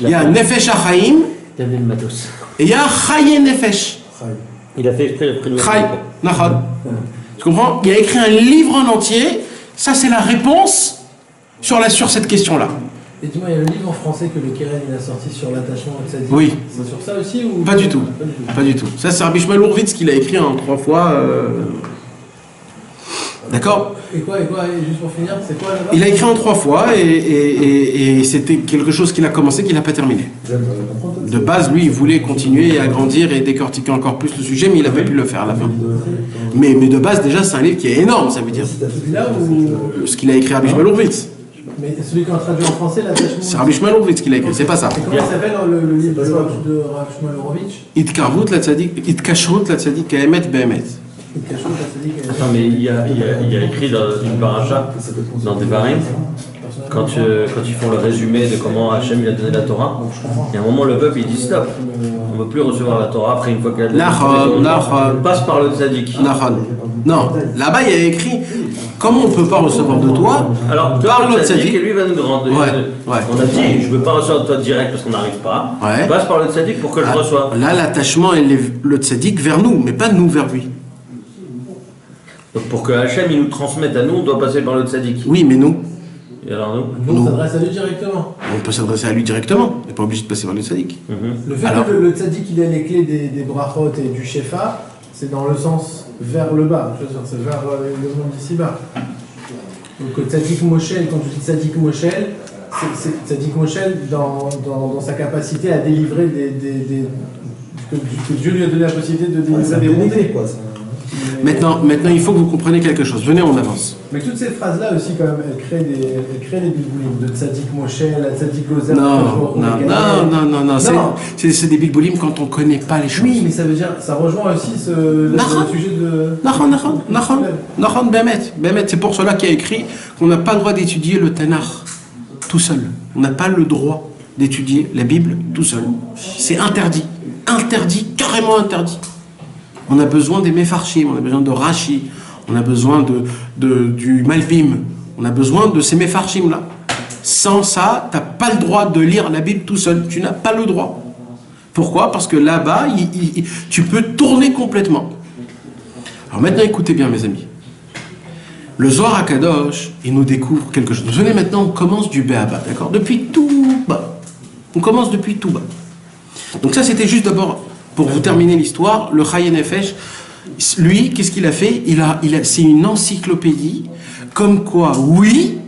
Il y a Nefesh HaChaim, David Matos. et il y a Chaye Nefesh. Il a fait exprès le prénom. Chay, Nachon. Tu comprends? Il a écrit un livre en entier, ça c'est la réponse sur cette question-là. Et dis-moi, il y a le livre en français que le Keren il a sorti sur l'attachement au tzaddik. Oui. C'est sur ça aussi ou... Pas du tout. Pas du tout. Ça, c'est Rabbi Shmuel Hurwitz qui l'a écrit en 3 fois. D'accord? Et juste pour finir, c'est quoi là-bas? Il a écrit en 3 fois et c'était quelque chose qu'il a commencé, qu'il n'a pas terminé. De base, lui, il voulait continuer et agrandir et décortiquer encore plus le sujet, mais il n'a pas pu le faire à la fin. Mais de base, déjà, c'est un livre qui est énorme, ça veut dire. Celui-là ou... Ce qu'il a écrit Rabbi Shmuel Hurwitz. Mais celui qu'on a traduit en français, l'attachement... C'est Rabbi Shmuel Hurwitz qui l'a écrit, c'est pas ça. Et comment il s'appelle le livre de Rav Shmuel Horovitch? Itkarvut la tzadik, Itkashrut la tzadik Kaemet Behemet. Attends, mais il y a écrit dans une paracha, dans des Devarim, quand ils font le résumé de comment Hachem il a donné la Torah, il y a un moment le peuple il dit stop, on ne veut plus recevoir la Torah après une fois qu'elle a donné. On passe par le tzaddik. Non, là-bas il y a écrit comment on ne peut pas recevoir de toi. Alors, par le tzaddik et lui va nous rendre. Ouais. On a dit je ne veux pas recevoir de toi direct parce qu'on n'arrive pas. Ouais. Passe par le tzaddik pour que je reçoive. Là l'attachement est le tzaddik vers nous, mais pas nous vers lui. Donc pour que Hachem il nous transmette à nous, on doit passer par le tzaddik. Oui, mais nous. Et alors nous Nous, on s'adresse à lui directement. On peut s'adresser à lui directement, on n'est pas obligé de passer par le tzaddik. Le fait que le tzaddik il ait les clés des brachot et du shefa, c'est dans le sens vers le bas, je veux dire, c'est vers le monde d'ici-bas. Donc tzaddik Moshel, quand tu dis tzaddik Moshel, c'est tzaddik Moshel dans sa capacité à délivrer que Dieu lui a donné la possibilité de délivrer des bontés. Maintenant, il faut que vous compreniez quelque chose. Venez, on avance. Mais toutes ces phrases-là aussi, quand même, elles créent des bilboulim de tzaddik Moshel à tzaddik Gozer. Non. C'est des big boulim quand on ne connaît pas les choses. Oui, mais ça veut dire, ça rejoint aussi le sujet de... Nachon, Behemet. C'est pour cela qu'il y a écrit qu'on n'a pas le droit d'étudier le Tanakh tout seul. On n'a pas le droit. d'étudier la Bible tout seul. C'est interdit. Interdit, carrément interdit. On a besoin des Mefarshim, on a besoin de Rashi, on a besoin du Malbim, on a besoin de ces Mefarshim-là. Sans ça, tu n'as pas le droit de lire la Bible tout seul. Tu n'as pas le droit. Pourquoi? Parce que là-bas, tu peux tourner complètement. Alors maintenant, écoutez bien, mes amis. Le Zohar HaKadosh, il nous découvre quelque chose. Venez maintenant, on commence du Béaba, d'accord? Depuis tout bas. On commence depuis tout bas. Donc ça, c'était juste d'abord, pour vous terminer l'histoire, le Chaye Nefesh, lui, qu'est-ce qu'il a fait? C'est une encyclopédie, comme quoi, oui,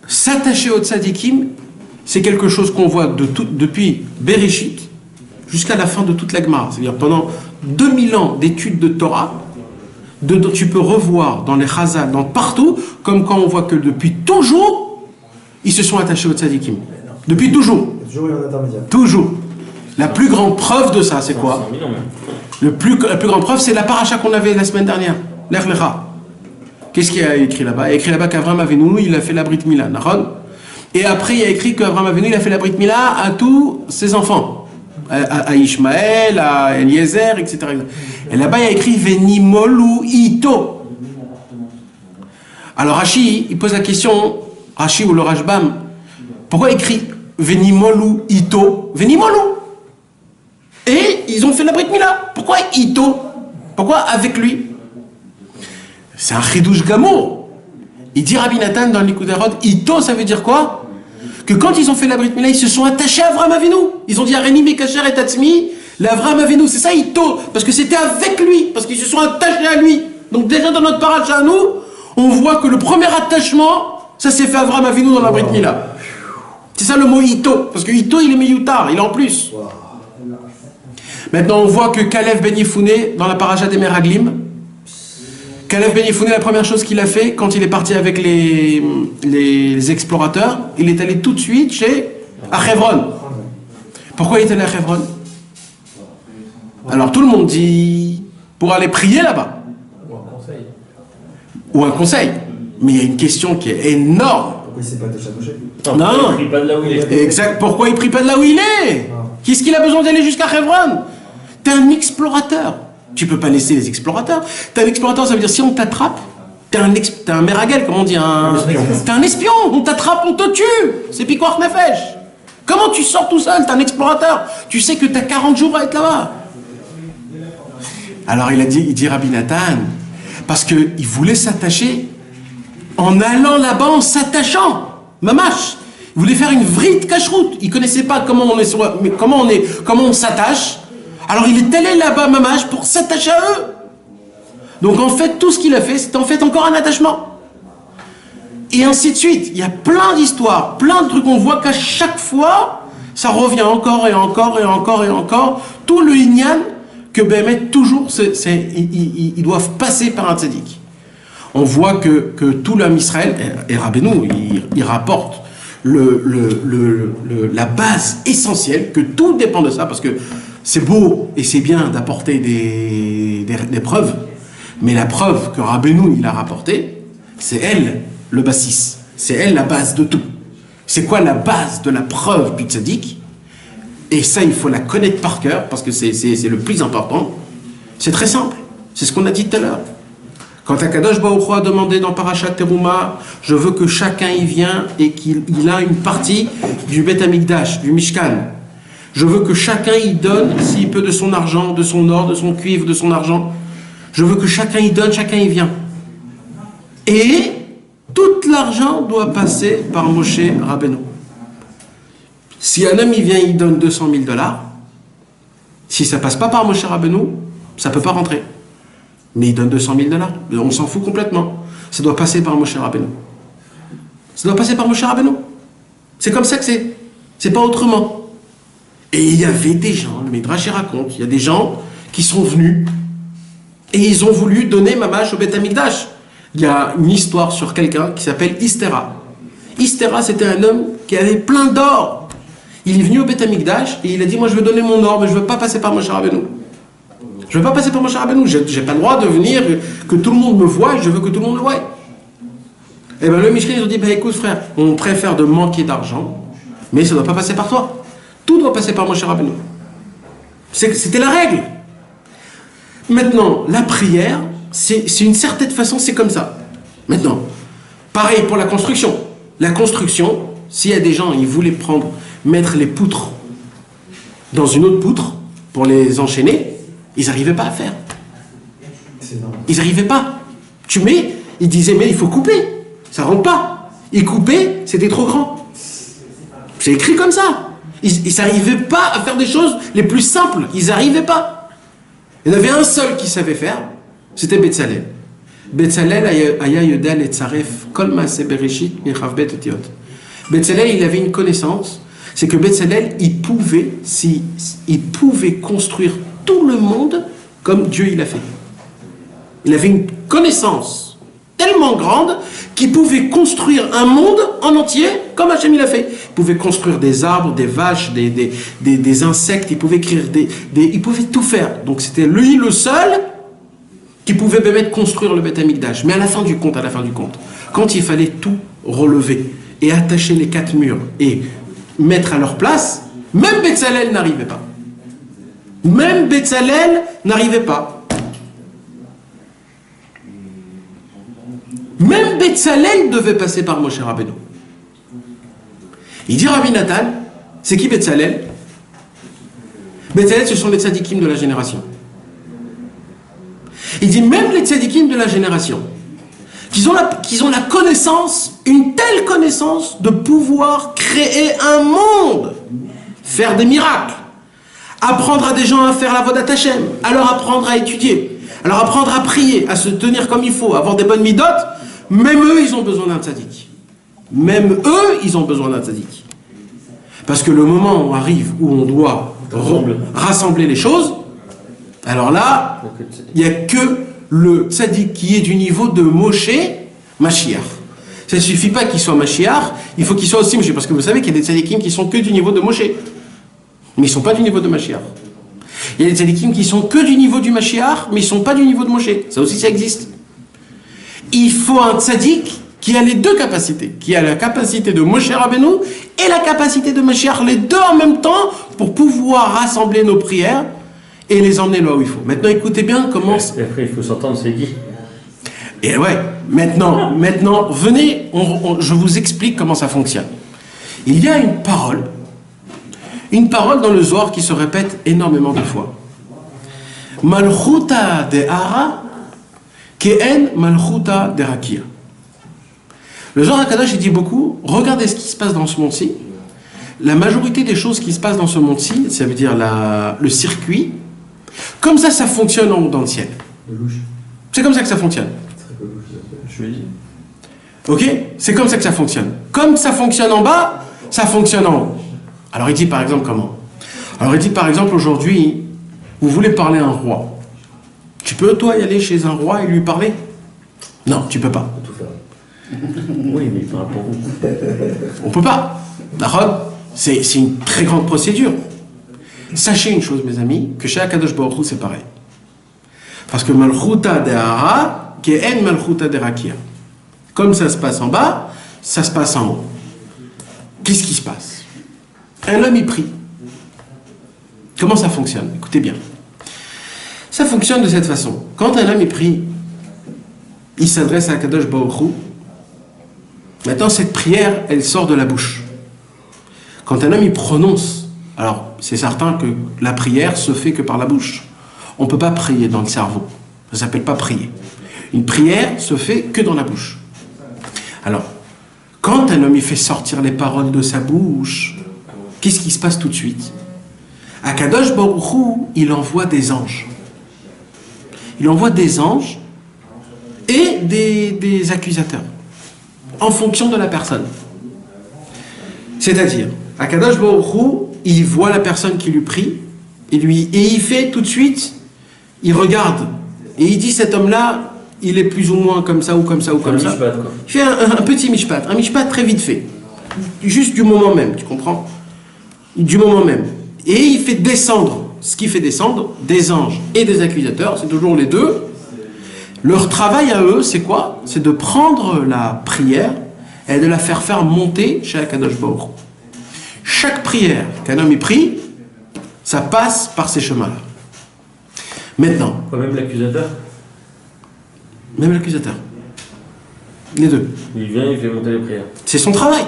s'attacher au tzadikim, c'est quelque chose qu'on voit depuis Bereshit jusqu'à la fin de toute la Gemara. C'est-à-dire pendant 2000 ans d'études de Torah, tu peux revoir dans les Chazal, partout, comme quand on voit que depuis toujours, ils se sont attachés au tzadikim. Depuis toujours. Toujours il y a un intermédiaire. Toujours. La plus grande preuve de ça, c'est quoi? La plus grande preuve, c'est la paracha qu'on avait la semaine dernière, l'Ech Lecha. Qu'est-ce qu'il y a écrit là-bas? Il y a écrit là-bas qu'Avraham Avinu, il a fait la Brit Mila, Nahon. Et après, il y a écrit qu'Avraham Avinu, il a fait la Brit Mila à tous ses enfants. À Ishmaël, à Eliezer, etc. Et là-bas, il y a écrit Venimolu Ito. Alors Rashi, il pose la question, Rashi ou le Rashbam, pourquoi il écrit Venimolu Ito? Venimolu. Et ils ont fait la Brit Mila. Pourquoi Ito? Pourquoi avec lui? C'est un chidouche gamour. Il dit Rabbi Nathan dans l'Ikouday Rod, Ito, ça veut dire quoi? Que quand ils ont fait la Brit Mila, ils se sont attachés à Avraham Avinu. Ils ont dit Areni Mekacher et Tatzmi, l'Avraham Avinu. C'est ça Ito, parce que c'était avec lui, parce qu'ils se sont attachés à lui. Donc déjà dans notre paracha à nous, on voit que le premier attachement, ça s'est fait à Avraham Avinu dans la Brit Mila. C'est ça le mot Ito, parce que Ito il est meyutar, il est en plus. Maintenant on voit que Kalev Ben Yefouné, dans la paracha des Meraglim, Kalev Ben Yefouné, la première chose qu'il a fait quand il est parti avec les explorateurs, il est allé tout de suite chez Hebron. Pourquoi il est allé à Hebron? Alors tout le monde dit pour aller prier là-bas. Ou un conseil. Ou un conseil. Mais il y a une question qui est énorme. Pourquoi il s'est pas attaché à Moshe? Non, il prie pas de là où il est. Exact. Pourquoi il prie pas de là où il est? Qu'est-ce qu'il a besoin d'aller jusqu'à Hebron? T'es un explorateur. Tu peux pas laisser les explorateurs. T'es un explorateur, ça veut dire si on t'attrape, t'es un meragel, comme on dit, t'es un espion. On t'attrape, on te tue. C'est Pikuach Nefesh. Comment tu sors tout seul? T'es un explorateur. Tu sais que t'as 40 jours à être là-bas. Alors il dit Rabbi Nathan, parce qu'il voulait s'attacher en allant là-bas, en s'attachant. Mamash. Il voulait faire une vrite cache-route. Il connaissait pas comment on s'attache. Alors il est allé là-bas, Mamash, pour s'attacher à eux. Donc en fait, tout ce qu'il a fait, c'est en fait encore un attachement. Et ainsi de suite. Il y a plein d'histoires, plein de trucs. On voit qu'à chaque fois, ça revient encore et encore et encore et encore. Tout le Inyan, que Béhémet, toujours, ils doivent passer par un tzaddik. On voit que tout l'homme Israël, et Rabbeinu, il rapporte la base essentielle, que tout dépend de ça, parce que c'est beau et c'est bien d'apporter des preuves, mais la preuve que Rabbeinu il a rapportée, c'est elle le bassis, c'est elle la base de tout. C'est quoi la base de la preuve du tzaddik? Et ça, il faut la connaître par cœur, parce que c'est le plus important. C'est très simple, c'est ce qu'on a dit tout à l'heure. Quand Akadosh Baruch Hu a demandé dans Parashat Teruma, je veux que chacun y vienne et qu'il a une partie du Beth Amikdash, du Mishkan. Je veux que chacun y donne, s'il peut, de son argent, de son or, de son cuivre, de son argent. Je veux que chacun y donne, chacun y vient. Et tout l'argent doit passer par Moshe Rabbeinu. Si un homme y vient, il donne $200 000, si ça passe pas par Moshe Rabbeinu, ça peut pas rentrer. Mais il donne $200 000. On s'en fout complètement. Ça doit passer par Moshe Rabbeinu. Ça doit passer par Moshe Rabbeinu. C'est comme ça que c'est. C'est pas autrement. Et il y avait des gens, le Midrash raconte, il y a des gens qui sont venus et ils ont voulu donner Mamash au Beth Amikdash. Il y a une histoire sur quelqu'un qui s'appelle Istera. Istera, c'était un homme qui avait plein d'or. Il est venu au Beth Amikdash et il a dit, moi je veux donner mon or, mais je ne veux pas passer par Moshe Rabbeinu. Je ne veux pas passer par Moshe Rabbeinu. Je n'ai pas le droit de venir, que tout le monde me voie, je veux que tout le monde le voie. Et bien le Mishkan, ils ont dit, écoute frère, on préfère de manquer d'argent, Mais ça ne doit pas passer par toi. Tout doit passer par Moshe Rabbeinu. C'était la règle. Maintenant, la prière, c'est une certaine façon, c'est comme ça. Maintenant, pareil pour la construction. La construction, s'il y a des gens, ils voulaient mettre les poutres dans une autre poutre pour les enchaîner, ils n'arrivaient pas à faire. Ils n'arrivaient pas. Tu mets, ils disaient, mais il faut couper. Ça rentre pas. Ils coupaient, c'était trop grand. C'est écrit comme ça. Ils n'arrivaient pas à faire des choses les plus simples. Ils n'arrivaient pas. Il y en avait un seul qui savait faire, c'était Betzalel. Betzalel aya yodel et tzaref kol maase bereshit michav bet otiot. Betzalel, il avait une connaissance, c'est que Betzalel, il pouvait construire tout le monde comme Dieu il a fait. Il avait une connaissance tellement grande qu'il pouvait construire un monde en entier comme Hachem il a fait. Il pouvait construire des arbres, des vaches, des insectes, il pouvait écrire il pouvait tout faire. Donc c'était lui le seul qui pouvait même construire le Beth Amikdash. Mais à la fin du compte, quand il fallait tout relever et attacher les 4 murs et mettre à leur place, même Betzalel n'arrivait pas. Même Betzalel n'arrivait pas. Même Betzalel devait passer par Moshe Rabbeinu. Il dit Rabbi Nathan, c'est qui Betzalel? Betzalel, ce sont les tzadikim de la génération. Il dit même les tzadikim de la génération, qu'ils ont la connaissance, une telle connaissance de pouvoir créer un monde, faire des miracles, apprendre à des gens à faire la vodat Hashem, à leur apprendre à étudier, à leur apprendre à prier, à se tenir comme il faut, à avoir des bonnes midotes. Même eux, ils ont besoin d'un tzadik. Même eux, ils ont besoin d'un tzadik. Parce que le moment où arrive, où on doit rassembler les choses, alors là, il n'y a que le tzadik qui est du niveau de Moshe Mashiach. Ça ne suffit pas qu'il soit Mashiach, il faut qu'il soit aussi Moshe. Parce que vous savez qu'il y a des tzadikim qui sont que du niveau de Moshe. Mais ils ne sont pas du niveau de Mashiach. Il y a des tzadikim qui sont que du niveau du Mashiach, mais ils ne sont pas du niveau de Moshe. Ça aussi, ça existe. Il faut un tzadik qui a les deux capacités, qui a la capacité de Moshe Rabbeinu et la capacité de Mashiach, les deux en même temps, pour pouvoir rassembler nos prières et les emmener là où il faut. Maintenant, écoutez bien comment... Et après, il faut s'entendre, c'est qui? Et ouais, maintenant, venez, je vous explique comment ça fonctionne. Il y a une parole dans le Zohar qui se répète énormément de fois. Malchuta de Hara Ke'en Malchuta de Rakia. Le Zohar HaKadosh, il dit beaucoup, regardez ce qui se passe dans ce monde-ci. La majorité des choses qui se passent dans ce monde-ci, ça veut dire le circuit, comme ça fonctionne en haut dans le ciel. C'est comme ça que ça fonctionne. Je lui dis. Ok? C'est comme ça que ça fonctionne. Comme ça fonctionne en bas, ça fonctionne en haut. Alors il dit par exemple comment? Alors il dit par exemple aujourd'hui, vous voulez parler à un roi. Tu peux toi y aller chez un roi et lui parler? Non, tu peux pas. Oui, mais il parle pour vous. On peut pas. D'accord? C'est une très grande procédure. Sachez une chose, mes amis, que chez Akadosh Baruch Hu, c'est pareil. Parce que Malchuta de Hara, Ke'en Malchuta de Rakia. Comme ça se passe en bas, ça se passe en haut. Qu'est-ce qui se passe? Un homme, il prie. Comment ça fonctionne? Écoutez bien. Ça fonctionne de cette façon. Quand un homme, il prie, il s'adresse à Akadosh Baruch Hu. Maintenant, cette prière, elle sort de la bouche. Quand un homme, il prononce, alors c'est certain que la prière se fait que par la bouche. On ne peut pas prier dans le cerveau. Ça ne s'appelle pas prier. Une prière se fait que dans la bouche. Alors, quand un homme, il fait sortir les paroles de sa bouche, qu'est-ce qui se passe tout de suite? Akadosh Baruch Hu, il envoie des anges. Il envoie des anges et des accusateurs, en fonction de la personne. C'est-à-dire, Akadosh Baruch Hu, il voit la personne qui lui prie, et il fait tout de suite, il regarde, et il dit cet homme-là, il est plus ou moins comme ça, ou comme ça, ou comme ça. Mishpat, quoi. Il fait un petit mishpat, très vite fait. Juste du moment même, tu comprends? Du moment même. Et il fait descendre, ce qui fait descendre des anges et des accusateurs, c'est toujours les deux. Leur travail à eux, c'est quoi? C'est de prendre la prière et de la faire monter chez Akadosh Baruch Hu. chaque prière qu'un homme y prie, ça passe par ces chemins-là. Maintenant, Quand même l'accusateur, même l'accusateur, les deux, il vient, il fait monter les prières. c'est son travail.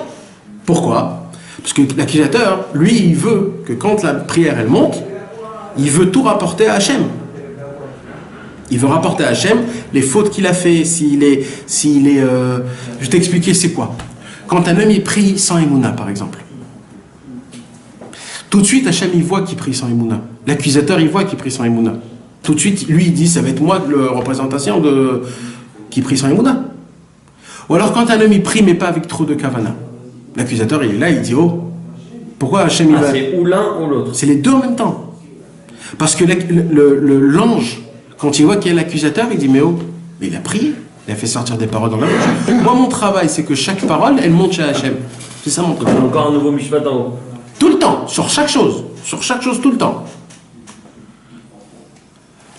Pourquoi? Parce que l'accusateur, lui, il veut que quand la prière, elle monte, il veut tout rapporter à Hachem. Il veut rapporter à Hachem les fautes qu'il a fait, s'il est, je vais t'expliquer c'est quoi. Quand un homme il prie sans Emouna, par exemple, tout de suite Hachem il voit qu'il prie sans Emouna. L'accusateur il voit qu'il prie sans Emouna. Tout de suite lui il dit ça va être moi la représentation de qui prie sans Emouna. Ou alors quand un homme il prie mais pas avec trop de kavana, l'accusateur il est là il dit oh pourquoi Hachem il va. C'est ou l'un ou l'autre. C'est les deux en même temps. Parce que l'ange, quand il voit qu'il y a l'accusateur, il dit mais oh, mais il a prié, il a fait sortir des paroles dans la bouche. Moi mon travail c'est que chaque parole elle monte chez Hachem. C'est ça mon travail. Encore un nouveau mishpat en haut. Tout le temps, sur chaque chose tout le temps.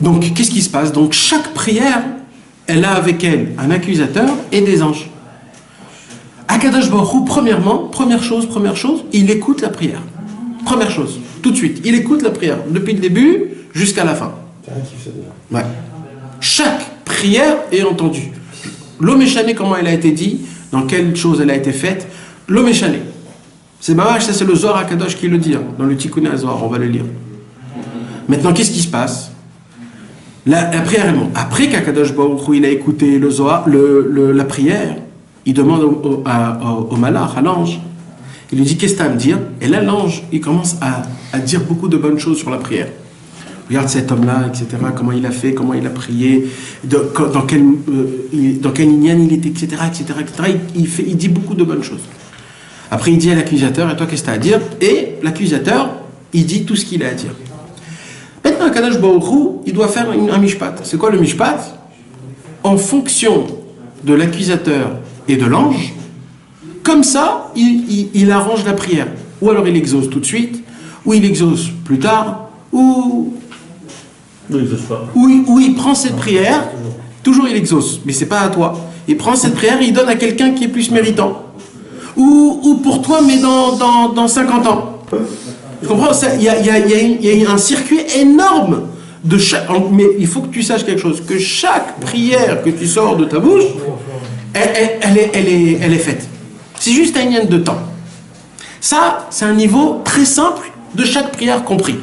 Donc qu'est-ce qui se passe? Donc chaque prière, elle a avec elle un accusateur et des anges. Akadosh Baruch Hu, première chose, il écoute la prière. Première chose, tout de suite, il écoute la prière, depuis le début jusqu'à la fin. C'est un kiff ça déjà. Ouais. Chaque prière est entendue. L'homme échané, comment elle a été dit, dans quelle chose elle a été faite, l'homme échané. C'est Mamash, ça c'est le Zohar HaKadosh qui le dit, hein, dans le Tikkun HaZohar, on va le lire. Maintenant, qu'est-ce qui se passe? La prière, elle monte. Après qu'Akadosh Baruch Hu, il a écouté le Zohar, la prière, il demande au malach, à l'ange, il lui dit qu'est-ce que tu as à me dire? Et là, l'ange, il commence à dire beaucoup de bonnes choses sur la prière. Regarde cet homme-là, etc., comment il a fait, comment il a prié, dans quel inyan il était, etc., etc. Il dit beaucoup de bonnes choses. Après, il dit à l'accusateur, et toi, qu'est-ce que tu as à dire? Et l'accusateur, il dit tout ce qu'il a à dire. Maintenant, Kadosh Baruch Hu, il doit faire un mishpat. C'est quoi le mishpat? En fonction de l'accusateur et de l'ange, comme ça, il arrange la prière. Ou alors il exauce tout de suite, ou il exauce plus tard, ou il prend cette prière, toujours il exauce, mais c'est pas à toi. Il prend cette prière, il donne à quelqu'un qui est plus méritant. Ou pour toi, mais dans 50 ans. Tu comprends? Il y a un circuit énorme de chaque. Mais il faut que tu saches quelque chose, que chaque prière que tu sors de ta bouche, elle est faite. C'est juste un lien de temps. Ça, c'est un niveau très simple de chaque prière compris.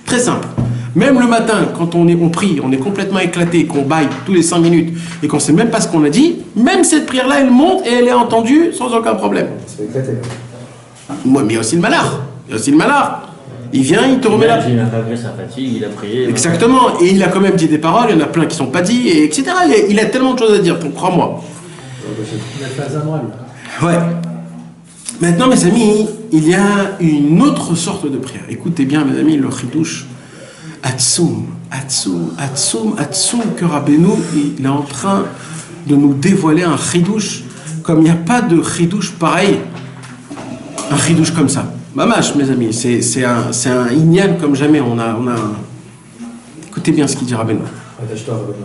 Très simple. Même le matin, quand on prie, on est complètement éclaté, qu'on baille tous les 5 minutes et qu'on ne sait même pas ce qu'on a dit, même cette prière-là, elle monte et elle est entendue sans aucun problème. C'est éclaté. Moi, mais il y a aussi le malard. Il vient, il te remet là. Il a malgré sa fatigue, il a prié. Exactement. Et il a quand même dit des paroles, il y en a plein qui ne sont pas dit, et etc. Il a tellement de choses à dire, crois-moi. Il a fait Azamra, lui. Ouais. Maintenant, mes amis, il y a une autre sorte de prière. Écoutez bien, mes amis, le chidouche. Atsum, que Rabbeinu, il est en train de nous dévoiler un chidouche, comme il n'y a pas de chidouche pareil. Un chidouche comme ça. Mamash, mes amis, c'est un inyan comme jamais. On a. Écoutez bien ce qu'il dit Rabbeinu. Attache-toi, Rabbeinu.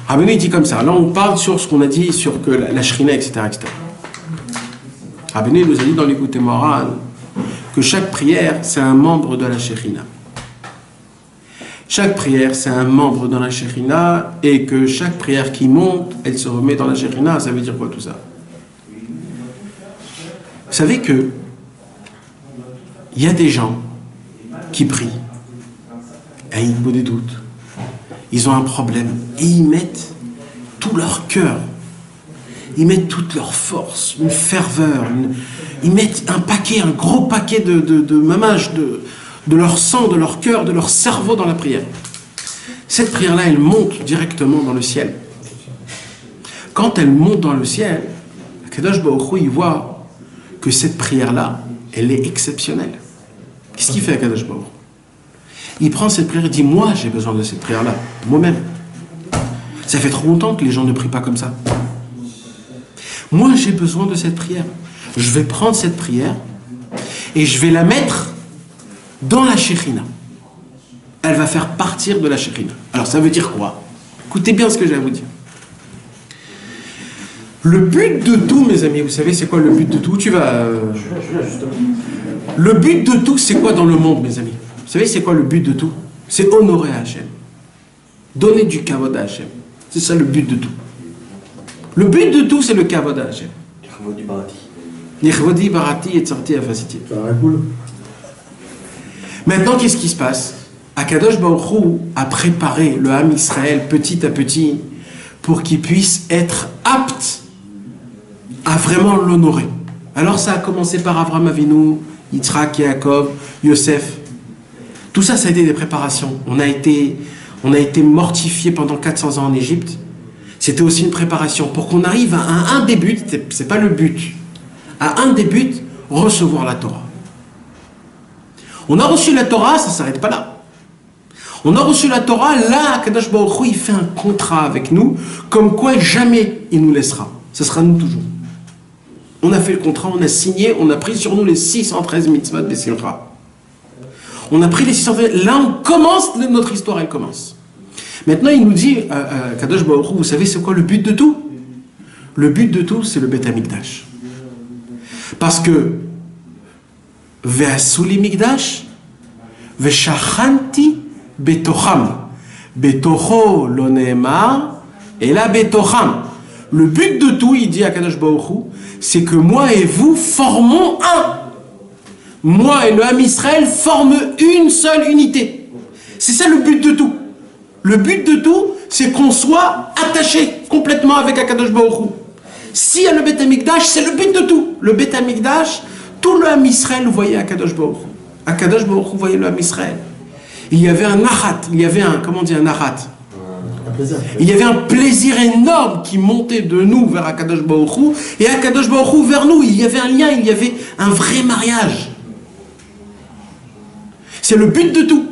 Rabbeinu, il dit comme ça. Là, on parle sur ce qu'on a dit sur que la shrina, etc. Rabbeinu nous a dit dans l'écoute moral que chaque prière, c'est un membre de la shrina. Chaque prière, c'est un membre dans la Shekhinah, et que chaque prière qui monte, elle se remet dans la Shekhinah. Ça veut dire quoi tout ça? Vous savez que il y a des gens qui prient, et ils ont des doutes, ils ont un problème, et ils mettent tout leur cœur, ils mettent toute leur force, une ferveur, ils mettent un gros paquet de mamage, de leur sang, de leur cœur, de leur cerveau dans la prière. Cette prière-là, elle monte directement dans le ciel. Quand elle monte dans le ciel, Kadosh Baruch Hu, il voit que cette prière-là, elle est exceptionnelle. Qu'est-ce qu'il fait, Kadosh Baruch Hu? Il prend cette prière et dit, moi, j'ai besoin de cette prière-là, moi-même. Ça fait trop longtemps que les gens ne prient pas comme ça. Moi, j'ai besoin de cette prière. Je vais prendre cette prière et je vais la mettre dans la Shekhinah. Elle va faire partir de la Shekhinah. Alors ça veut dire quoi? Écoutez bien ce que j'ai à vous dire. Le but de tout, mes amis, vous savez, c'est quoi le but de tout? Tu vas... justement. Le but de tout, c'est quoi dans le monde, mes amis? Vous savez, c'est quoi le but de tout? C'est honorer Hachem. Donner du kavod à Hachem. C'est ça le but de tout. Le but de tout, c'est le kavod à Hachem. Nichvodi barati et tsarti afasiti. Ça va cool. Maintenant, qu'est-ce qui se passe? Akadosh Baruch Hu a préparé le Ham Israël petit à petit pour qu'il puisse être apte à vraiment l'honorer. Alors ça a commencé par Avraham Avinu, Yitzhak, Yaakov, Yosef. Tout ça, ça a été des préparations. On a été mortifiés pendant 400 ans en Égypte. C'était aussi une préparation pour qu'on arrive à un des buts, c'est pas le but, à un des buts, recevoir la Torah. On a reçu la Torah, ça ne s'arrête pas là. On a reçu la Torah, là, Kadosh Baruch Hu, il fait un contrat avec nous, comme quoi jamais il nous laissera. Ce sera nous toujours. On a fait le contrat, on a signé, on a pris sur nous les 613 mitzvot de Simcha. On a pris les 613, là on commence, notre histoire elle commence. Maintenant il nous dit, Kadosh Baruch Hu, vous savez c'est quoi le but de tout? Le but de tout c'est le Beth HaMikdash. Parce que Ve'asuli Mikdash Ve'shachanti Betocham Betocho lo ne'emar et là Betocham. Le but de tout, il dit à Kadosh Baruch Hu, c'est que moi et vous formons un. Moi et le Ham Israël forment une seule unité. C'est ça le but de tout. Le but de tout, c'est qu'on soit attaché complètement avec Akadosh Baruch Hu. S'il y a le Beth HaMikdash, c'est le but de tout. Le Beth HaMikdash, tout le Ham Israël voyait Akadosh Baruch Hu. Akadosh Baruch Hu voyait le Ham Israël. Il y avait un nachat, il y avait un, comment on dit un nachat? Il y avait un plaisir énorme qui montait de nous vers Akadosh Baruch Hu et Akadosh Baruch Hu vers nous. Il y avait un lien, il y avait un vrai mariage. C'est le but de tout.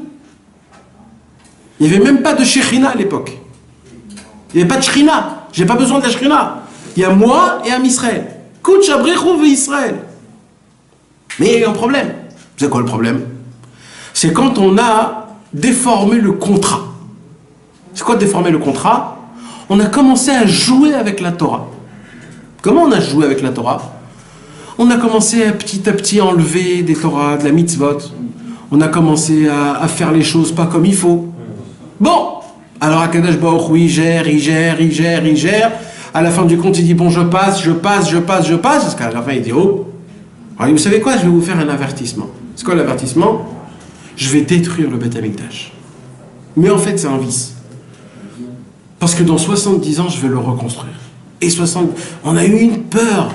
Il n'y avait même pas de Shekhinah à l'époque. Il n'y avait pas de Shekhinah. J'ai pas besoin de la Shekhinah. Il y a moi et Ham Israël. Kutch Abrichou ve Israël. Mais il y a un problème. C'est quoi le problème? C'est quand on a déformé le contrat. C'est quoi déformer le contrat? On a commencé à jouer avec la Torah. Comment on a joué avec la Torah? On a commencé à petit enlever des Torahs, de la mitzvot. On a commencé à faire les choses pas comme il faut. Bon, alors Akadosh Baruch Hu, il gère. À la fin du compte, il dit bon, je passe. Jusqu'à la fin, il dit oh, alors, vous savez quoi? Je vais vous faire un avertissement. C'est quoi l'avertissement? Je vais détruire le Beth HaMikdash. Mais en fait, c'est un vice. Parce que dans 70 ans, je vais le reconstruire. Et on a eu une peur.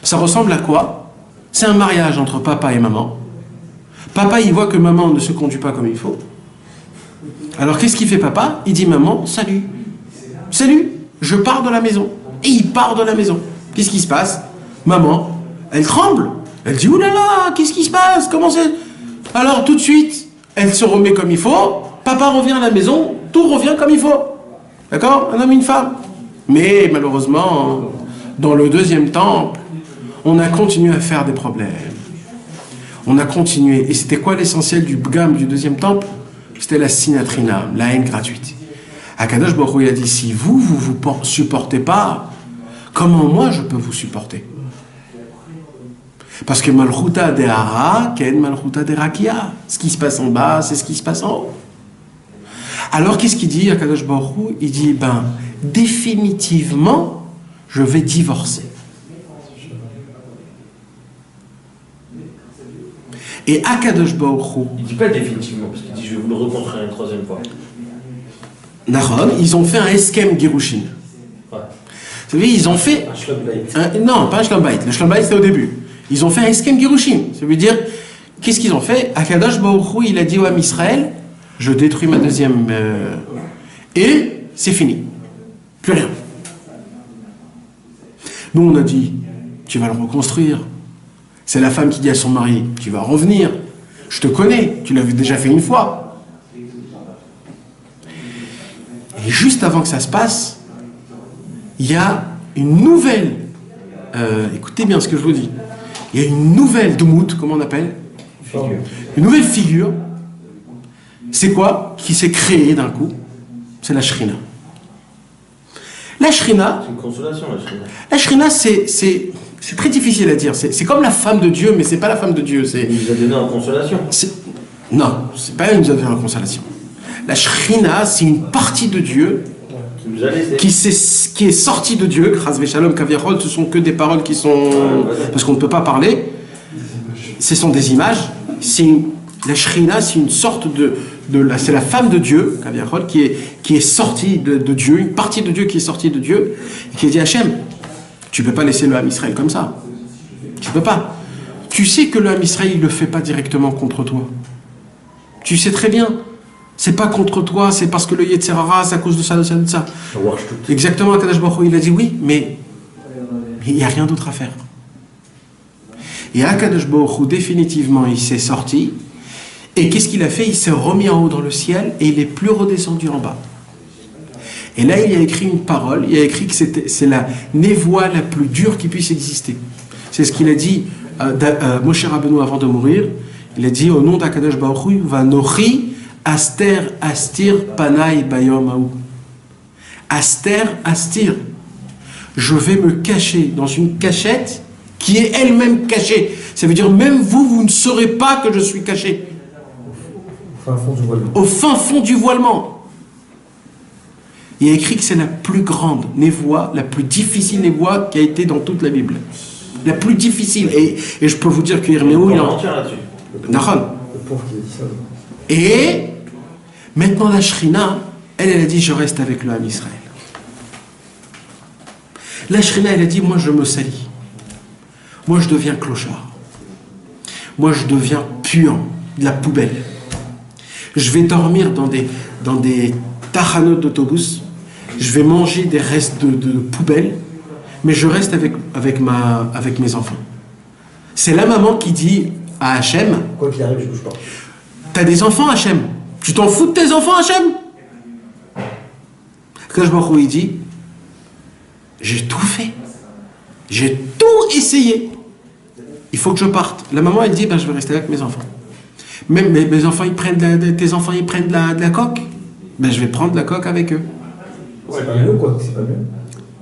Ça ressemble à quoi? C'est un mariage entre papa et maman. Papa, il voit que maman ne se conduit pas comme il faut. Alors, qu'est-ce qu'il fait papa? Il dit maman, salut. Salut, je pars de la maison. Et il part de la maison. Qu'est-ce qui se passe? Maman, elle tremble. Elle dit, oulala, qu'est-ce qui se passe? Comment c'est? Alors, tout de suite, elle se remet comme il faut. Papa revient à la maison, tout revient comme il faut. D'accord? Un homme et une femme. Mais malheureusement, dans le deuxième temple, on a continué à faire des problèmes. On a continué. Et c'était quoi l'essentiel du bgam du deuxième temple? C'était la sinatrina, la haine gratuite. Akadosh Baruch Hu, il a dit, si vous supportez pas, comment moi je peux vous supporter? Parce que malchuta de hara, ken malchuta de rakia. Ce qui se passe en bas, c'est ce qui se passe en haut. Alors qu'est-ce qu'il dit Akadosh Baruch Hu? Il dit, définitivement, je vais divorcer. Et Akadosh Baruch Hu, il dit pas définitivement, parce qu'il dit je vais vous le reconstruire une troisième fois. Nahon, ils ont fait un eskem Girushin. Ouais. Vous savez, ils ont fait... Un shlom bayit. Non, pas un shlom bayit. Le shlom bayit, c'était au début. Ils ont fait un eskem Girushin. Ça veut dire, qu'est-ce qu'ils ont fait? Akadosh Baruch Hu, il a dit au Ham Israël, je détruis ma deuxième... et c'est fini. Plus rien. Nous, on a dit, tu vas le reconstruire. C'est la femme qui dit à son mari, tu vas revenir. Je te connais, tu l'avais déjà fait une fois. Et juste avant que ça se passe, il y a une nouvelle... écoutez bien ce que je vous dis. Il y a une nouvelle Dmout, comment on appelle? Figure. Une nouvelle figure. C'est quoi? Qui s'est créée d'un coup? C'est la Shrina. La Shrina, C'est une consolation, la Shrina. la Shrina, c'est très difficile à dire. C'est comme la femme de Dieu, mais c'est pas la femme de Dieu. Il nous a donné en consolation. Non, c'est pas elle qui nous a donné la consolation. La Shrina, c'est une partie de Dieu Qui nous a laissé. qui est sortie de Dieu. Chas v'shalom kaviarol, ce sont que des paroles qui sont... Parce qu'on ne peut pas parler. Ce sont des images. La Shrina, c'est une sorte c'est la femme de Dieu, kaviarol, qui est sortie de Dieu, une partie de Dieu qui est sortie de Dieu, et qui dit Hachem, tu ne peux pas laisser le Ham Israël comme ça. Tu ne peux pas. Tu sais que le Ham Israël, il ne le fait pas directement contre toi. Tu sais très bien. C'est pas contre toi, c'est parce que le Yetzirara, c'est à cause de ça, de ça, de ça. Exactement, Kadosh Baruch Hu, il a dit oui, mais il n'y a rien d'autre à faire. Et Akadosh Baruch Hu, définitivement, il s'est sorti. Et qu'est-ce qu'il a fait? Il s'est remis en haut dans le ciel et il n'est plus redescendu en bas. Et là, il a écrit une parole. Il a écrit que c'est la névoie la plus dure qui puisse exister. C'est ce qu'il a dit Moshe Rabbeinu avant de mourir. Il a dit au nom d'Akadosh Baruch Hu, Vanochi Aster Astir Panai Bayom Haou. Aster Astir. Je vais me cacher dans une cachette qui est elle-même cachée. Ça veut dire même vous ne saurez pas que je suis caché. Au fin fond du voilement. Au fin fond du voilement. Il a écrit que c'est la plus grande névoie, la plus difficile névoie qui a été dans toute la Bible. La plus difficile. Et je peux vous dire que Yirmiyahu, il en... Le pauvre qui a dit ça. Et maintenant la Shrina, elle a dit je reste avec le Ham Israël. La Shrina, elle a dit moi je me salis. Moi je deviens clochard. Moi je deviens puant, de la poubelle. Je vais dormir dans des tachanot d'autobus. Je vais manger des restes de poubelle. Mais je reste avec mes enfants. C'est la maman qui dit à Hachem, quoi qu'il arrive, je bouge pas. t'as des enfants, Hachem? Tu t'en fous de tes enfants, Hachem? Quand je me il dit, j'ai tout fait. J'ai tout essayé. Il faut que je parte. La maman, elle dit, je vais rester avec mes enfants. Même mes enfants, tes enfants, ils prennent de la coque. Je vais prendre de la coque avec eux. C'est pas mieux ou quoi? C'est pas mieux?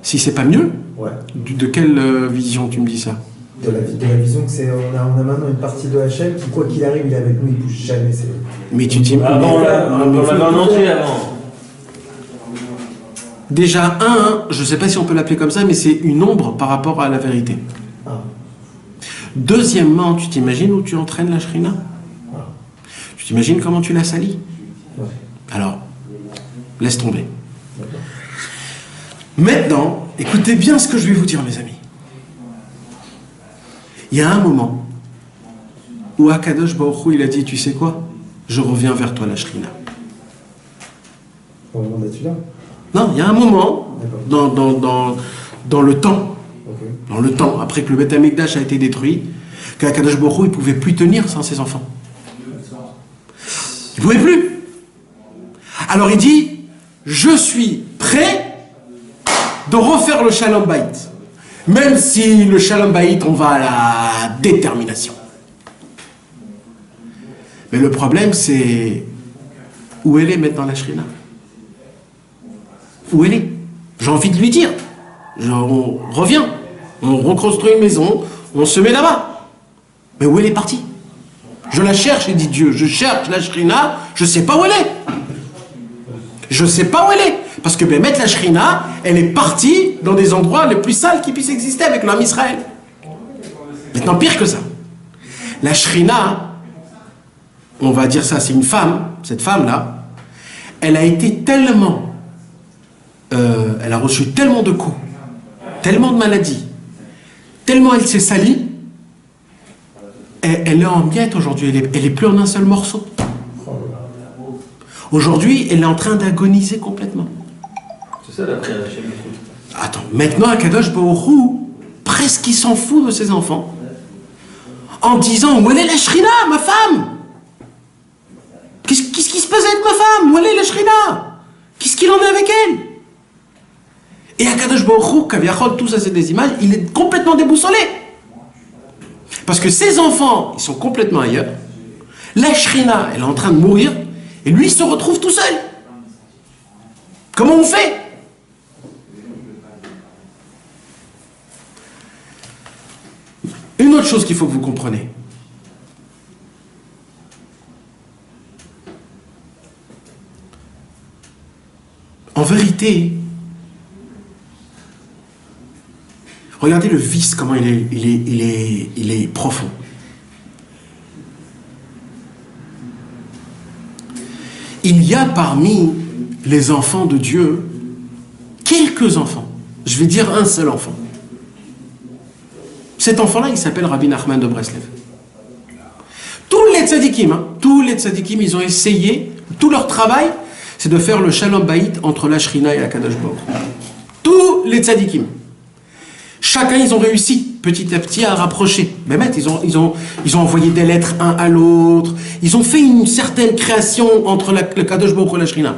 Si c'est pas mieux, Ouais. de quelle vision tu me dis ça? De la vision que c'est, on a maintenant une partie de Hachem qui, quoi qu'il arrive, il est avec nous, il bouge jamais. Mais tu dis... Avant, on l'avait en entier avant. Déjà, je ne sais pas si on peut l'appeler comme ça, mais c'est une ombre par rapport à la vérité. Ah. Deuxièmement, tu t'imagines où tu entraînes la Shrina? Voilà. Tu t'imagines comment tu la salis? Ouais. Alors, laisse tomber. Maintenant, écoutez bien ce que je vais vous dire, mes amis. Il y a un moment où Akadosh Baruch Hu, il a dit, tu sais quoi? Je reviens vers toi, la Shrina. Au moment d'être là. Non, il y a un moment, dans le temps, Okay. dans le temps, après que le Beth Amikdash a été détruit, qu'Akadosh Baruch Hu, il ne pouvait plus tenir sans ses enfants. Il ne pouvait plus. Alors il dit, je suis prêt de refaire le Shalom Bayit. Même si le Shalom Bayit, on va à la détermination. Mais le problème, c'est où elle est maintenant la Shrina? Où elle est? J'ai envie de lui dire. On revient, on reconstruit une maison, on se met là-bas. Mais où elle est partie? Je la cherche, dit Dieu. Je cherche la Shrina, je ne sais pas où elle est. Je ne sais pas où elle est. Parce que mettre la Shrina, elle est partie dans des endroits les plus sales qui puissent exister avec l'homme Israël. Maintenant, pire que ça. La Shrina, on va dire ça, c'est une femme, cette femme-là, elle a été tellement... elle a reçu tellement de coups, tellement de maladies, tellement elle s'est salie, elle est en miettes aujourd'hui, elle est plus en un seul morceau. Aujourd'hui, elle est en train d'agoniser complètement. C'est ça la prière d'Hachem. Attends, maintenant Akadosh Baruch Hu, presque il s'en fout de ses enfants, en disant, où elle est la Shrina, ma femme? Qu'est-ce qui se passe avec ma femme? Où elle est la Shrina? Qu'est-ce qu'il en est avec elle? Et Akadosh Baruch Hu, Kaviachol, tout ça c'est des images, il est complètement déboussolé. Parce que ses enfants, ils sont complètement ailleurs. La Shrina, elle est en train de mourir, et lui, il se retrouve tout seul. Comment on fait? autre chose qu'il faut que vous compreniez. En vérité, regardez le vice, comment il est profond. Il y a parmi les enfants de Dieu quelques enfants. Je vais dire un seul enfant. Cet enfant-là, il s'appelle Rabbi Nachman de Breslev. Tous les tzadikim, ils ont essayé, tout leur travail, c'est de faire le shalom bayit entre la Shrina et la Kadosh Baruch Hu. Tous les tzadikim. Chacun, ils ont réussi petit à petit à rapprocher. Mais ils ont envoyé des lettres un à l'autre. Ils ont fait une certaine création entre le Kadosh Baruch Hu et la Shrina.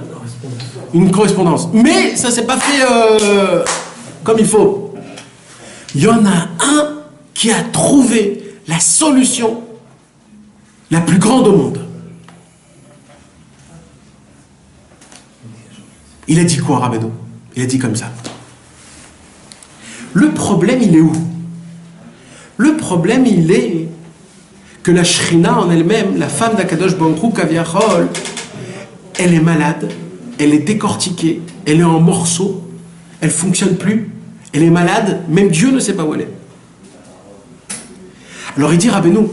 Une correspondance. Mais ça s'est pas fait comme il faut. Il y en a un qui a trouvé la solution la plus grande au monde. Il a dit quoi, Rabbeinu? Il a dit comme ça. Le problème, il est où? Le problème, il est que la Shrina en elle-même, la femme d'Akadosh Baruch Hu, Kaviachol, elle est malade, elle est décortiquée, elle est en morceaux, elle ne fonctionne plus, elle est malade, même Dieu ne sait pas où elle est. Alors il dit, Rabbeinu,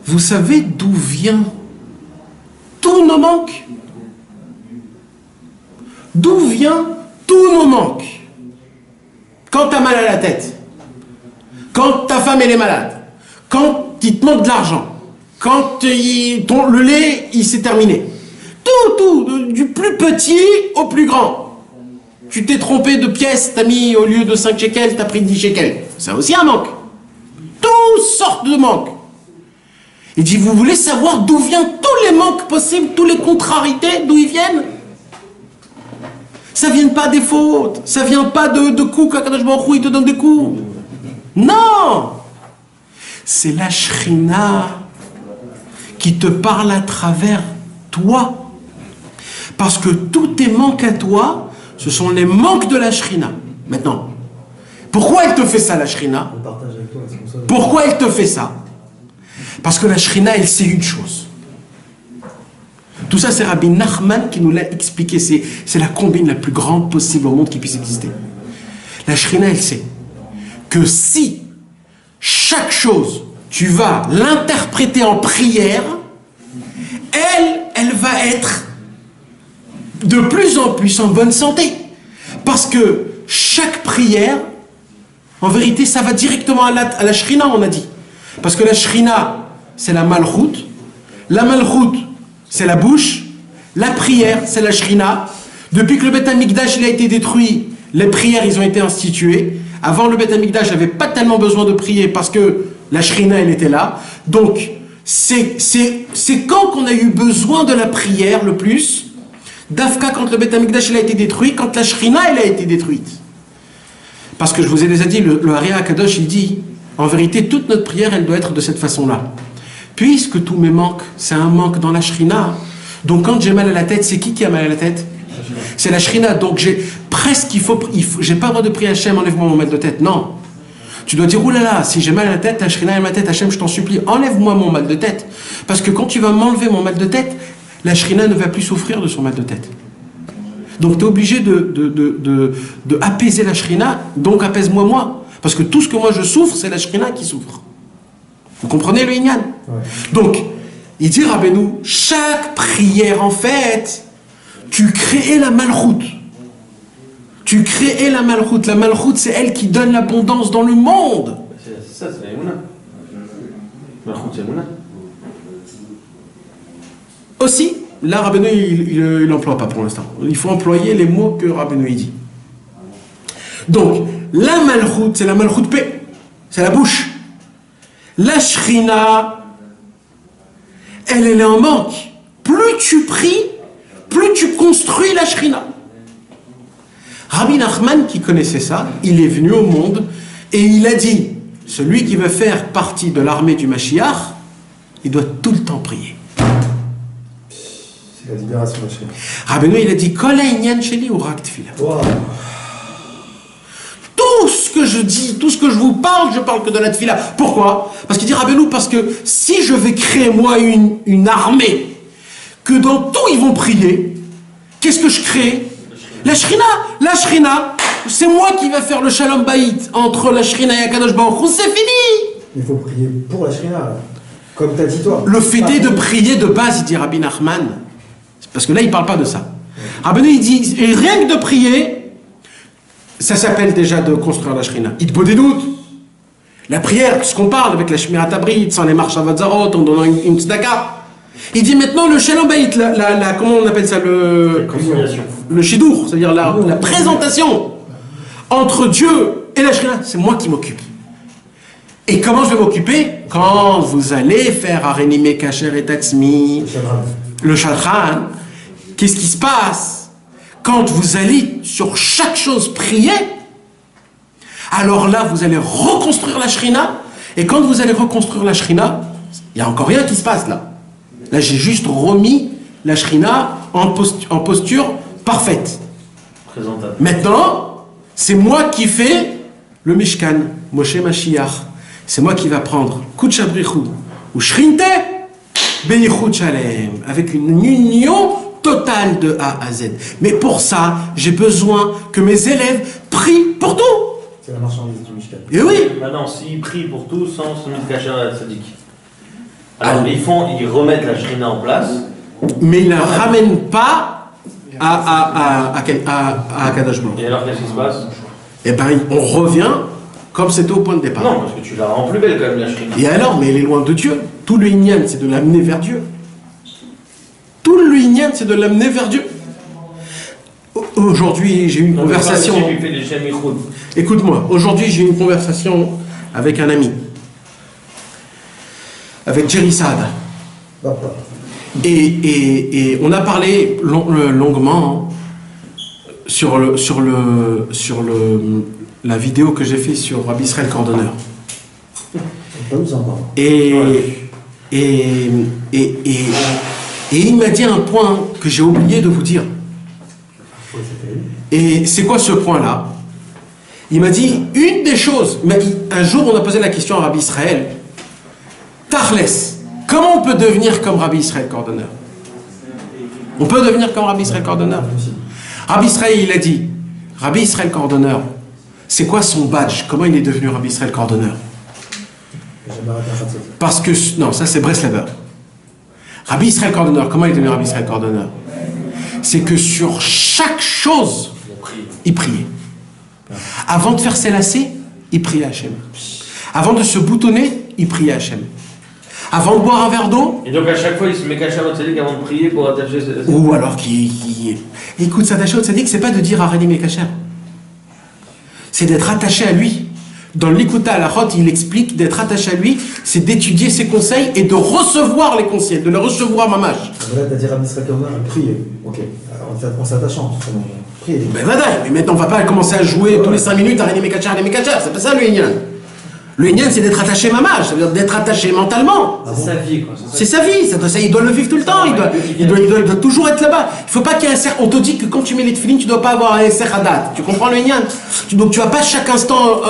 vous savez d'où vient tous nos manques? D'où vient tous nos manques? Quand tu as mal à la tête, quand ta femme elle est malade, quand il te manque de l'argent, quand le lait il s'est terminé, tout, du plus petit au plus grand. Tu t'es trompé de pièce, t'as mis au lieu de 5 shekels, t'as pris 10 shekels. C'est aussi un manque. Toutes sortes de manques. Il dit, vous voulez savoir d'où viennent tous les manques possibles, toutes les contrariétés, d'où ils viennent? Ça ne vient pas des fautes, ça ne vient pas de coups, qu'Akadosh Baruch Hu, il te donne des coups. Non! C'est la Shrina qui te parle à travers toi. Parce que tous tes manques à toi, ce sont les manques de la Shrina. Maintenant, pourquoi elle te fait ça, la Shrina? Pourquoi elle te fait ça? Parce que la Shrina, elle sait une chose. Tout ça, c'est Rabbi Nachman qui nous l'a expliqué. C'est la combine la plus grande possible au monde qui puisse exister. La Shrina, elle sait que si chaque chose, tu vas l'interpréter en prière, elle va être de plus en plus en bonne santé. Parce que chaque prière, en vérité, ça va directement à la Shrina, on a dit. Parce que la Shrina, c'est la Malchut. La Malchut, c'est la bouche. La prière, c'est la Shrina. Depuis que le Beth Amikdash il a été détruit, les prières, ils ont été instituées. Avant, le Beth Amikdash n'avait pas tellement besoin de prier parce que la Shrina, elle était là. Donc, c'est quand qu'on a eu besoin de la prière le plus? Dafka, quand le Beth Amikdash il a été détruit, quand la Shrina, elle a été détruite. Parce que je vous ai déjà dit, le Hari HaKadosh, il dit, en vérité, toute notre prière, elle doit être de cette façon-là. Puisque tous mes manques, c'est un manque dans la Shrina. Donc quand j'ai mal à la tête, c'est qui a mal à la tête? C'est la Shrina. Donc j'ai pas le droit de prier Hachem, enlève-moi mon mal de tête. Non. Tu dois dire, oulala, si j'ai mal à la tête, la Shrina est ma tête, Hachem, je t'en supplie, enlève-moi mon mal de tête. Parce que quand tu vas m'enlever mon mal de tête, la Shrina ne va plus souffrir de son mal de tête. Donc tu es obligé de apaiser la Shrina, donc apaise-moi moi. Parce que tout ce que moi je souffre, c'est la Shrina qui souffre. Vous comprenez le Inyan? Ouais. Donc, il dit Rabbeinu, chaque prière en fait, tu crées la Malchut. Tu crées la Malchut. La Malchut, c'est elle qui donne l'abondance dans le monde. C'est ça, c'est la Emouna. Malchut, c'est Emouna. Aussi, là, Rabbeinu, il n'emploie pas pour l'instant. Il faut employer les mots que Rabbeinu il dit. Donc, la Malchut, c'est la Malchut P. C'est la bouche. La Shrina, elle est en manque. Plus tu pries, plus tu construis la Shrina. Rabbi Nachman, qui connaissait ça, il est venu au monde et il a dit, celui qui veut faire partie de l'armée du Mashiach, il doit tout le temps prier. C'est la libération de la Shrina. Rabbeinu, il a dit Kol ha'inyan sheli hu rak tefila. Wow. Tout ce que je dis, tout ce que je vous parle, je parle que de la tefila. Pourquoi? Parce qu'il dit Rabbeinu, parce que si je vais créer moi une armée, que dans tout ils vont prier, qu'est-ce que je crée? La Shrina. La Shrina, c'est moi qui vais faire le shalom bayit entre la Shrina et Akadosh Baruch Hu, c'est fini. Il faut prier pour la Shrina, là. Comme t'as dit toi. Le fait est de prier de base, il dit Rabbi Nachman, parce que là il parle pas de ça. Rabbeinu il dit, et rien que de prier, ça s'appelle déjà de construire la Shrina. Il te faut des doutes. La prière, ce qu'on parle avec la Shmirat Abrit, sans les marches à Vatzarot, en donnant une tzedaka. Il dit maintenant le Shalom Bayit, comment on appelle ça, le Shidour, c'est-à-dire la présentation entre Dieu et la Shrina, c'est moi qui m'occupe. Et comment je vais m'occuper? Quand vous allez faire Arenime Kacher et Tatsmi, le Shadchan, qu'est-ce qui se passe? Quand vous allez sur chaque chose prier, alors là vous allez reconstruire la Shrina, et quand vous allez reconstruire la Shrina, il n'y a encore rien qui se passe là. Là j'ai juste remis la Shrina en posture parfaite. Présentable. Maintenant, c'est moi qui fais le Mishkan, Moshe Mashiach. C'est moi qui va prendre Kuchabrichou ou Shrinte Beyichut Shalem, avec une union totale de A à Z. Mais pour ça, j'ai besoin que mes élèves prient pour tout. C'est la marchandise du Mishkan. Et oui. Maintenant, s'ils prient pour tout sans se mettre cacher à la tzaddik, alors ils remettent la Shrina en place. Mais ils ne la ramènent pas à Akadosh Baruch Hu. Et alors, qu'est-ce qui se passe? Eh bien, on revient comme c'était au point de départ. Non, parce que tu la rends plus belle quand même, la Shrina. Et alors, mais elle est loin de Dieu. Tout le Inyan, c'est de l'amener vers Dieu. Tout le Inyan, c'est de l'amener vers Dieu. Aujourd'hui, j'ai eu une conversation. Écoute-moi, aujourd'hui, j'ai eu une conversation avec un ami. Avec Jerry Saad. Et on a parlé longuement sur la vidéo que j'ai fait sur Rabbi Israël Cordonneur. Et il m'a dit un point que j'ai oublié de vous dire. Et c'est quoi ce point-là? Il m'a dit une des choses. Un jour, on a posé la question à Rabbi Israël. Tarles, comment on peut devenir comme Rabbi Israël Cordonneur? On peut devenir comme Rabbi Israël Cordonneur. Rabbi Israël, il a dit, Rabbi Israël Cordonneur, c'est quoi son badge? Comment il est devenu Rabbi Israël Cordonneur? Parce que, non, ça c'est Breslaver. Rabbi Israël Cordonneur, comment il est devenu Rabbi Israël Cordonneur? C'est que sur chaque chose, il priait. Avant de faire ses lacets, il priait Hachem. Avant de se boutonner, il priait Hachem. Avant de boire un verre d'eau. Et donc à chaque fois, il se met caché à votre tzaddik avant de prier pour attacher ses... Ou alors écoute, s'attacher au tzaddik, c'est pas de dire Arani Mekacher. C'est d'être attaché à lui. Dans l'Ikuta Halachot, il explique d'être attaché à lui, c'est d'étudier ses conseils et de recevoir les conseils, de les recevoir mamash. Là, tu as dit Rabbi Israël Cordonneur, prier. Ok. Alors, en s'attachant, prier. Ben voilà, mais maintenant on va pas commencer à jouer tous les 5 minutes Arani Mekacher, c'est pas ça le Inyan. Le Inyan, c'est d'être attaché mamash, ça veut dire d'être attaché mentalement. C'est sa vie, quoi. C'est sa vie, il doit le vivre tout le temps, il doit toujours être là-bas. Il ne faut pas qu'il y ait un cerf. On te dit que quand tu mets les tefilines, tu ne dois pas avoir un cerf à date. Tu comprends le Inyan? Donc tu ne vas pas chaque instant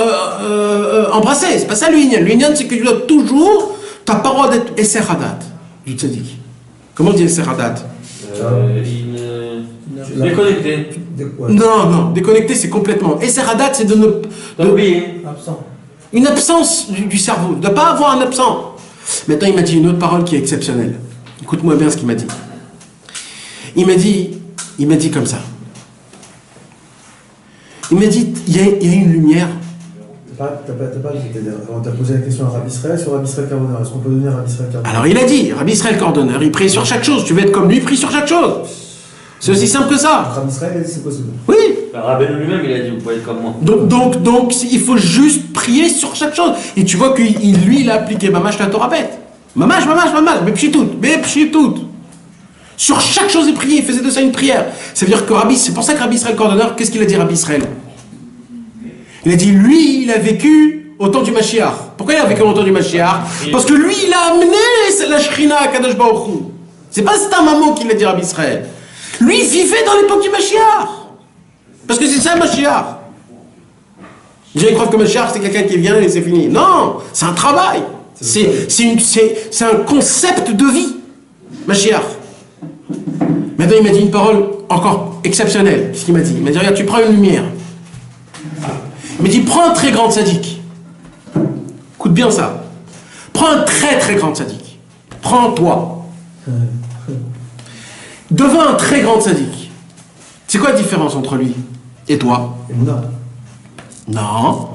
embrasser. C'est pas ça le Inyan. Le Inyan, c'est que tu dois toujours, tu n'as pas le droit d'être esser à date du tzaddik. Comment on dit esser à date? Déconnecté. Non, déconnecté, c'est complètement. Esser à date, c'est Absent. Une absence du cerveau, de ne pas avoir un absent. Maintenant, il m'a dit une autre parole qui est exceptionnelle. Écoute-moi bien ce qu'il m'a dit. Il m'a dit comme ça. Il m'a dit, il y a une lumière. T'as posé la question à Rabbi Israël sur Rabbi Israël Cordonneur. Est-ce qu'on peut devenir Rabbi Israël Cordonneur? Alors il a dit, Rabbi Israël Cordonneur, il prie sur chaque chose. Tu veux être comme lui, prie sur chaque chose. C'est aussi simple que ça. Rabbi Israël, il a dit c'est possible. Oui. Rabbeinu lui-même, il a dit, vous pouvez être comme moi. Donc, il faut juste prier sur chaque chose. Et tu vois qu'il il a appliqué Mamash la Torah bête. Mamash, Bepshitout. Sur chaque chose, il priait, il faisait de ça une prière. C'est-à-dire que c'est pour ça que Rabbi Israël Cordonneur, qu'est-ce qu'il a dit Rabbi Israël? Il a dit, lui, il a vécu au temps du Mashiach. Pourquoi il a vécu au temps du Mashiach? Parce que lui, il a amené la Shrina à Kadosh Baruch Hu. C'est pas Stamamo qui l'a dit Rabbi Israël. Lui, il vivait dans l'époque du Mashiach. Parce que c'est ça, Mashiach. J'ai croire que Mashiach, c'est quelqu'un qui vient et c'est fini. Non, c'est un travail. C'est un concept de vie. Mashiach. Maintenant, il m'a dit une parole encore exceptionnelle. Ce qu'il m'a dit. Il m'a dit, regarde, tu prends une lumière. Il m'a dit, prends un très grand sadique. Écoute bien ça. Prends un très très grand sadique. Prends toi. Devant un très grand sadique. C'est quoi la différence entre lui et toi? Emouna. Non.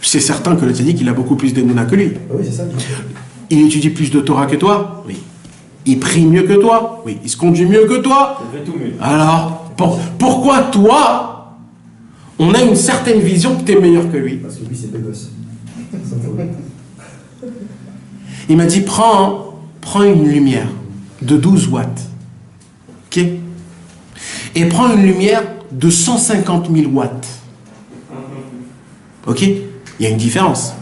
C'est certain que le sadique, il a beaucoup plus d'émouna que lui. Oui, c'est ça. Il étudie plus de Torah que toi? Oui. Il prie mieux que toi? Oui. Il se conduit mieux que toi? Il fait tout mieux. Alors, pourquoi toi, on a une certaine vision que tu es meilleur que lui? Parce que lui, c'est bégosse. Il m'a dit, prends une lumière de 12 watts. Ok? Et prends une lumière de 150 000 watts. Ok? Il y a une différence.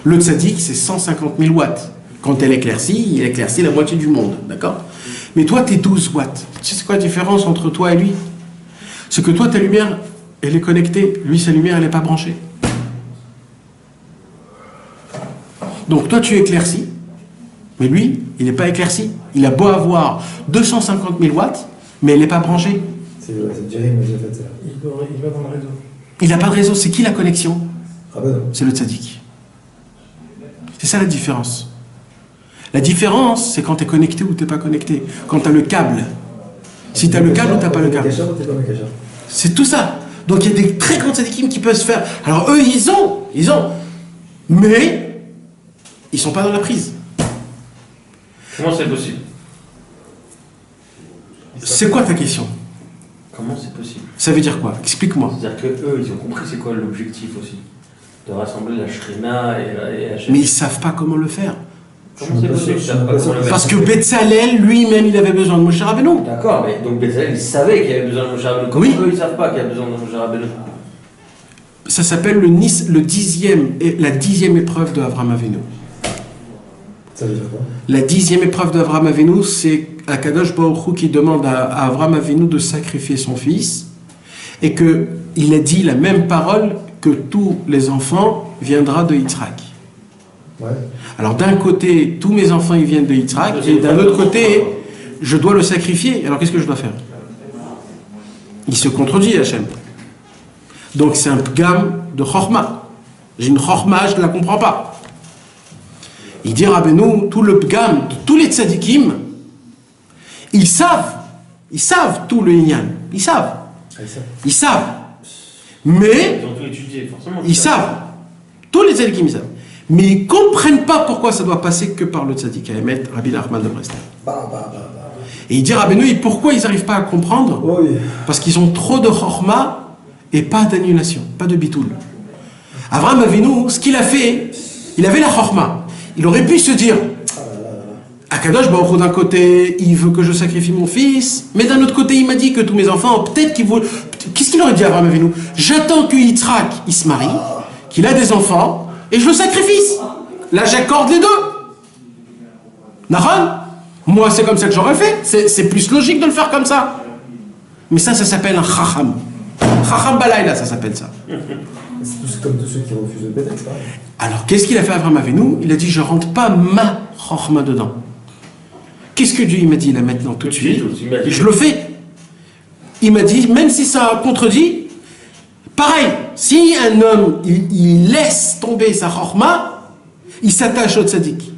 Le tzaddik, c'est 150 000 watts. Quand elle éclaircit, il éclaircit la moitié du monde. D'accord? Mais toi, tu es 12 watts. Tu sais c'est quoi la différence entre toi et lui? C'est que toi, ta lumière, elle est connectée. Lui, sa lumière, elle n'est pas branchée. Donc toi, tu éclaircis. Mais lui, il n'est pas éclairci. Il a beau avoir 250 000 watts, mais elle n'est pas branchée. C'est Jerry qui m'a déjà fait ça. Il va dans le réseau. Il n'a pas de réseau. C'est qui la connexion? Ah ben non. C'est le tzaddik. C'est ça la différence. La différence, c'est quand tu es connecté ou tu n'es pas connecté. Quand tu as le câble. Si tu as le câble ou tu n'as pas le câble. C'est tout ça. Donc il y a des très grands tzaddikim qui peuvent se faire. Alors eux, ils ont. Mais ils ne sont pas dans la prise. Comment c'est possible? C'est quoi ta question? Comment c'est possible? Ça veut dire quoi? Explique-moi. C'est-à-dire qu'eux, ils ont compris c'est quoi l'objectif aussi. De rassembler la Shrina et Hachem. Mais ils ne savent pas comment le faire. Comment c'est possible? Ils savent pas comment le faire. Parce que Betzalel, lui-même, il avait besoin de Moshe Rabbeinu. D'accord, mais donc Bezalel, il savait qu'il y avait besoin de Moshe Rabbeinu. Comment Oui. eux, ils savent pas qu'il y a besoin de Moshe Rabbeinu? Ça s'appelle la 10e épreuve de Avraham Avinu. Ça veut dire quoi? La 10e épreuve d'Avraham Avinu, c'est Akadosh Baruch Hu qui demande à Avraham Avinu de sacrifier son fils et qu'il a dit la même parole que tous les enfants viendra de Yitzhak. Ouais. Alors d'un côté, tous mes enfants ils viennent de Yitzhak et d'un autre côté, je dois le sacrifier. Alors qu'est-ce que je dois faire? Il se contredit, Hachem. Donc c'est un pgam de chorma. J'ai une chorma, je ne la comprends pas. Il dit Rabbeinu, tout le pgam, tous les tzadikim, ils savent tout le inyan. Ils savent. Mais Ils ont tout étudié, forcément. ils savent. Tous les tzadikim, ils savent. Mais ils ne comprennent pas pourquoi ça doit passer que par le tzadik à Emet, Rabbi Nachman de Breslev. Et il dit Rabbeinu, et pourquoi ils n'arrivent pas à comprendre? Oui. Parce qu'ils ont trop de chorma et pas d'annulation, pas de bitoul. Avraham Avinu, ce qu'il a fait, il avait la chorma. Il aurait pu se dire, Akadosh Baruch Hu d'un côté, il veut que je sacrifie mon fils, mais d'un autre côté, il m'a dit que tous mes enfants, peut-être qu'ils vont... Qu'est-ce qu'il aurait dit à Avraham Avinu? J'attends que Yitzhak, il se marie, qu'il a des enfants, et je le sacrifie. Là, j'accorde les deux. Nahon? Moi, c'est comme ça que j'aurais fait. C'est plus logique de le faire comme ça. Mais ça s'appelle un chacham. Chacham balayla, ça s'appelle ça. C'est comme tous ceux qui refusent le pédec, c'est pareil. Alors, qu'est-ce qu'il a fait Avraham Avinu? Il a dit, je rentre pas ma chorma dedans. Qu'est-ce que Dieu il m'a dit là maintenant tout de suite? Je le fais. Il m'a dit, même si ça contredit, pareil, si un homme, il laisse tomber sa chorma, il s'attache au tzaddik.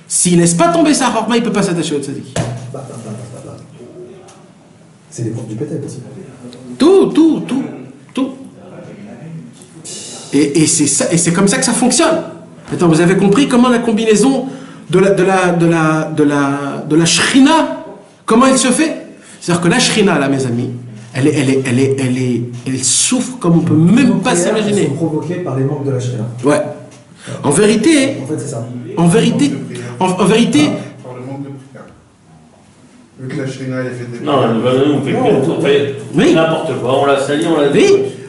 S'il laisse pas tomber sa chorma, il peut pas s'attacher au tzaddik. C'est les profs du pédec aussi. Tout. Et c'est ça, et c'est comme ça que ça fonctionne. Attends, vous avez compris comment la combinaison de la shrina, comment elle se fait? C'est-à-dire que la shrina, là, mes amis, elle souffre comme on peut même pas s'imaginer. Elles sont provoquées par les manques de la shrina. Ouais. En vérité, En fait, c'est ça. en vérité, Par le manque de prière. Vu que la Shrina, elle est faite des Non, on fait Oui. n'importe quoi, on l'a sali, on l'a oui.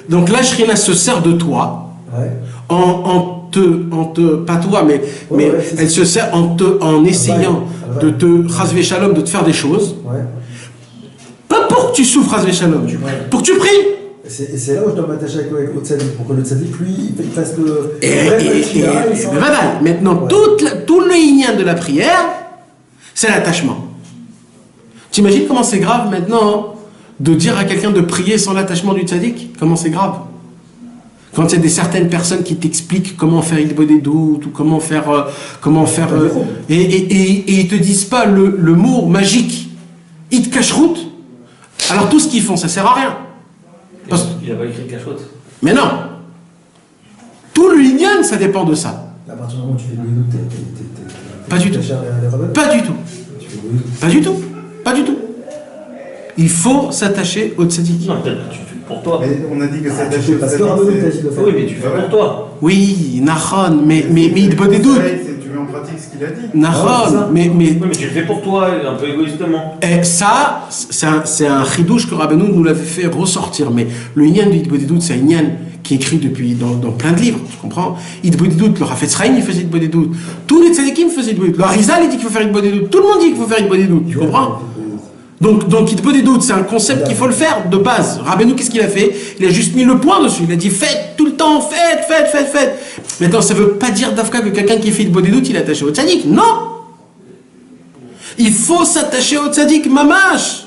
Donc la shrina se sert de toi, Ouais. pas toi, mais Ouais, c'est elle ça. se sert en essayant Ouais. de te chasvé shalom, de te faire des choses. Ouais. Pas pour que tu souffres chasvé shalom, pour que tu pries. Et c'est là où je dois m'attacher avec le tzaddik, pour que le tzaddik, lui, il fasse le... Mais voilà, maintenant, Ouais. tout le inyan de la prière, c'est l'attachement. T'imagines comment c'est grave maintenant hein, de dire à quelqu'un de prier sans l'attachement du tzaddik? Comment c'est grave? Quand il y a certaines personnes qui t'expliquent comment faire il des doutes ou comment faire et ils te disent pas le mot magique it kashrut, alors tout ce qu'ils font ça sert à rien. Il n'a pas écrit Cachot. Mais non, tout le inyan ça dépend de ça. À partir du moment où tu fais le doute, Pas du tout. Pas du tout. Tu fais le doute. Pas du tout. Pas du tout. Il faut s'attacher au tzaddik. Non, peut-être que tu fais pour toi. Mais on a dit que Ah, c'est tu fais parce que Rabbeinu t'a dit de le faire. Oui, mais tu fais pour toi. Oui, Nahon, mais il te des doutes. Tu mets en pratique ce qu'il a dit. Nahon, mais Oui, mais tu le fais pour toi, un peu égoïstement. et ça, c'est un chidouche que Rabbeinu nous l'avait fait ressortir. Mais le Inyan du Hitbodedut, doutes, c'est un Inyan qui est écrit depuis dans plein de livres, tu comprends? Hitbodedut, doutes, le Rafetz Chaim, il faisait Hitbodedut doutes. Tous les tzadikim faisaient Hitbodedut doutes. Le Harizal, il dit qu'il faut faire Hitbodedut doutes. Tout le monde dit qu'il faut faire Hitbodedut doutes, tu comprends? Donc Hitbodedut doutes, c'est un concept qu'il faut le faire de base. Rabbeinu, qu'est-ce qu'il a fait? Il a juste mis le point dessus. Il a dit faites tout le temps, faites. Maintenant, ça veut pas dire d'Afka que quelqu'un qui fait Hitbodedut doutes, il est attaché au tzaddik. Non! Il faut s'attacher au tzaddik, mamash.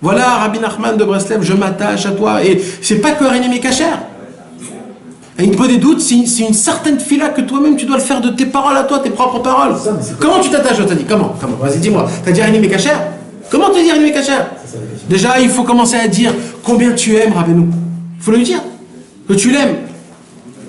Voilà, Rabbi Nachman de Breslev, je m'attache à toi. Et c'est pas que René Mekacher. Et Hitbodedut doutes, c'est une certaine fila que toi-même tu dois le faire de tes paroles à toi, tes propres paroles. Ça, mais c'est Comment tu t'attaches au tzaddik? Comment? Vas-y, dis-moi. T'as dit René Mekacher? Comment te dire René Mekacher? C'est ça la question. Déjà, il faut commencer à dire combien tu aimes Rabbeinu. Il faut lui dire que tu l'aimes.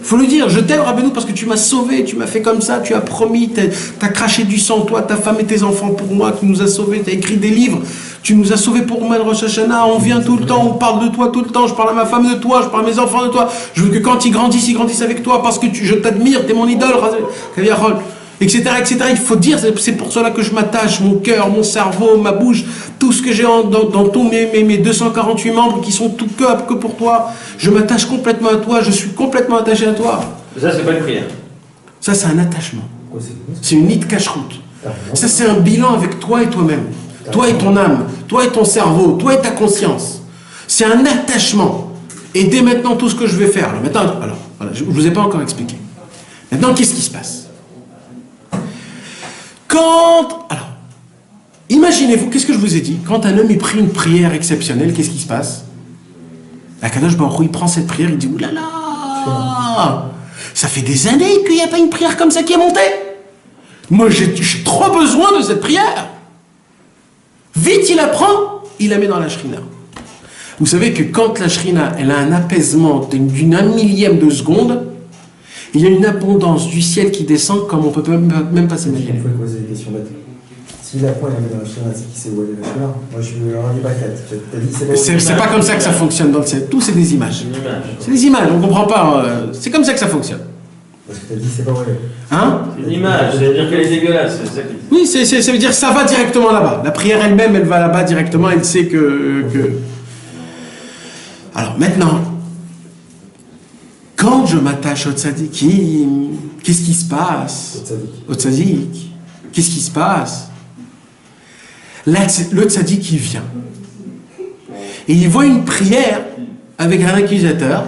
Il faut lui dire, je t'aime Rabbeinu parce que tu m'as sauvé, tu m'as fait comme ça, tu as promis, t'as craché du sang, toi, ta femme et tes enfants pour moi, tu nous as sauvés, tu as écrit des livres, tu nous as sauvés pour moi de Rosh Hashanah, on vient tout le temps, on parle de toi tout le temps, je parle à ma femme de toi, je parle à mes enfants de toi, je veux que quand ils grandissent avec toi parce que je t'admire, t'es mon idole, etc., etc. Il faut dire, c'est pour cela que je m'attache, mon cœur, mon cerveau, ma bouche, tout ce que j'ai dans tous mes 248 membres qui sont tout que pour toi. Je m'attache complètement à toi, je suis complètement attaché à toi. Ça, c'est pas une prière. Ça, c'est un attachement. Quoi, c'est quoi, C'est une nid cache-route. ça Ça, c'est un bilan avec toi et toi-même. Toi et ton âme, toi et ton cerveau, toi et ta conscience. C'est un attachement. Et dès maintenant, tout ce que je vais faire. Alors, voilà, je ne vous ai pas encore expliqué. Maintenant, qu'est-ce qui se passe? Alors, imaginez-vous, qu'est-ce que je vous ai dit? Quand un homme il prie une prière exceptionnelle, qu'est-ce qui se passe? La Kadosh Baruch Hu, il prend cette prière, il dit oulala, ça fait des années qu'il n'y a pas une prière comme ça qui est montée. Moi, j'ai trop besoin de cette prière. Vite, il la prend, il la met dans la shrina. Vous savez que quand la shrina, elle a un apaisement d'une 1/1000e de seconde, il y a une abondance du ciel qui descend comme on peut même pas s'imaginer. Il faut poser des questions bêtes. S'il apprend, il la met dans la chien, c'est qui sait où elle est la chien. Moi, je suis un baquette. C'est pas comme ça que ça fonctionne dans le ciel. Tout, c'est des images. C'est une image. C'est des images, on comprend pas. C'est comme ça que ça fonctionne. Parce que t'as dit, c'est pas vrai. Hein? C'est une image, ça veut dire qu'elle est dégueulasse. C'est ça qui... Oui, ça veut dire que ça va directement là-bas. La prière elle-même, elle va là-bas directement, elle sait que... Alors maintenant, quand je m'attache au tzadikim, qu'est-ce qui se passe? Au tzadik. Qu'est-ce qui se passe? Là, le tzadik, il vient. Et il voit une prière avec un accusateur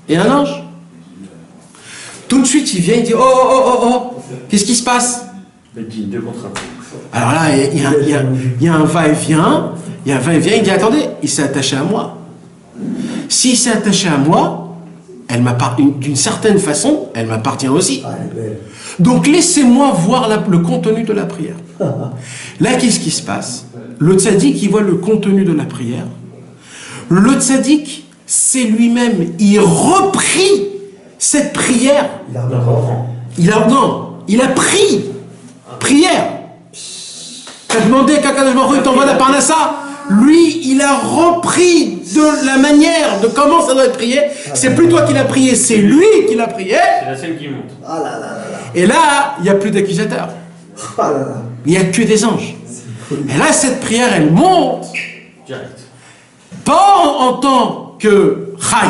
et un ange. Tout de suite, il vient, il dit oh, qu'est-ce qui se passe? Il dit deux contraintes. Alors là, il y a un va-et-vient, il dit attendez, il s'est attaché à moi. S'il s'est attaché à moi, d'une certaine façon, elle m'appartient aussi. Ah, elle est belle. Donc laissez-moi voir le contenu de la prière. Là, qu'est-ce qui se passe? Le tzaddik, il voit le contenu de la prière. Le tzaddik, c'est lui-même, il reprit cette prière. Il a pris prière. T'as demandé qu'Akadosh Baruch Hu t'envoie la parnassa. Lui, il a repris de la manière de comment ça doit être prié. C'est plus toi qui l'as prié, c'est lui qui l'a prié. C'est la scène qui monte. Ah là là là là. Et là, il n'y a plus d'accusateurs. Ah là là. Il n'y a que des anges. Et là, cette prière, elle monte. Direct. Pas en tant que Chai,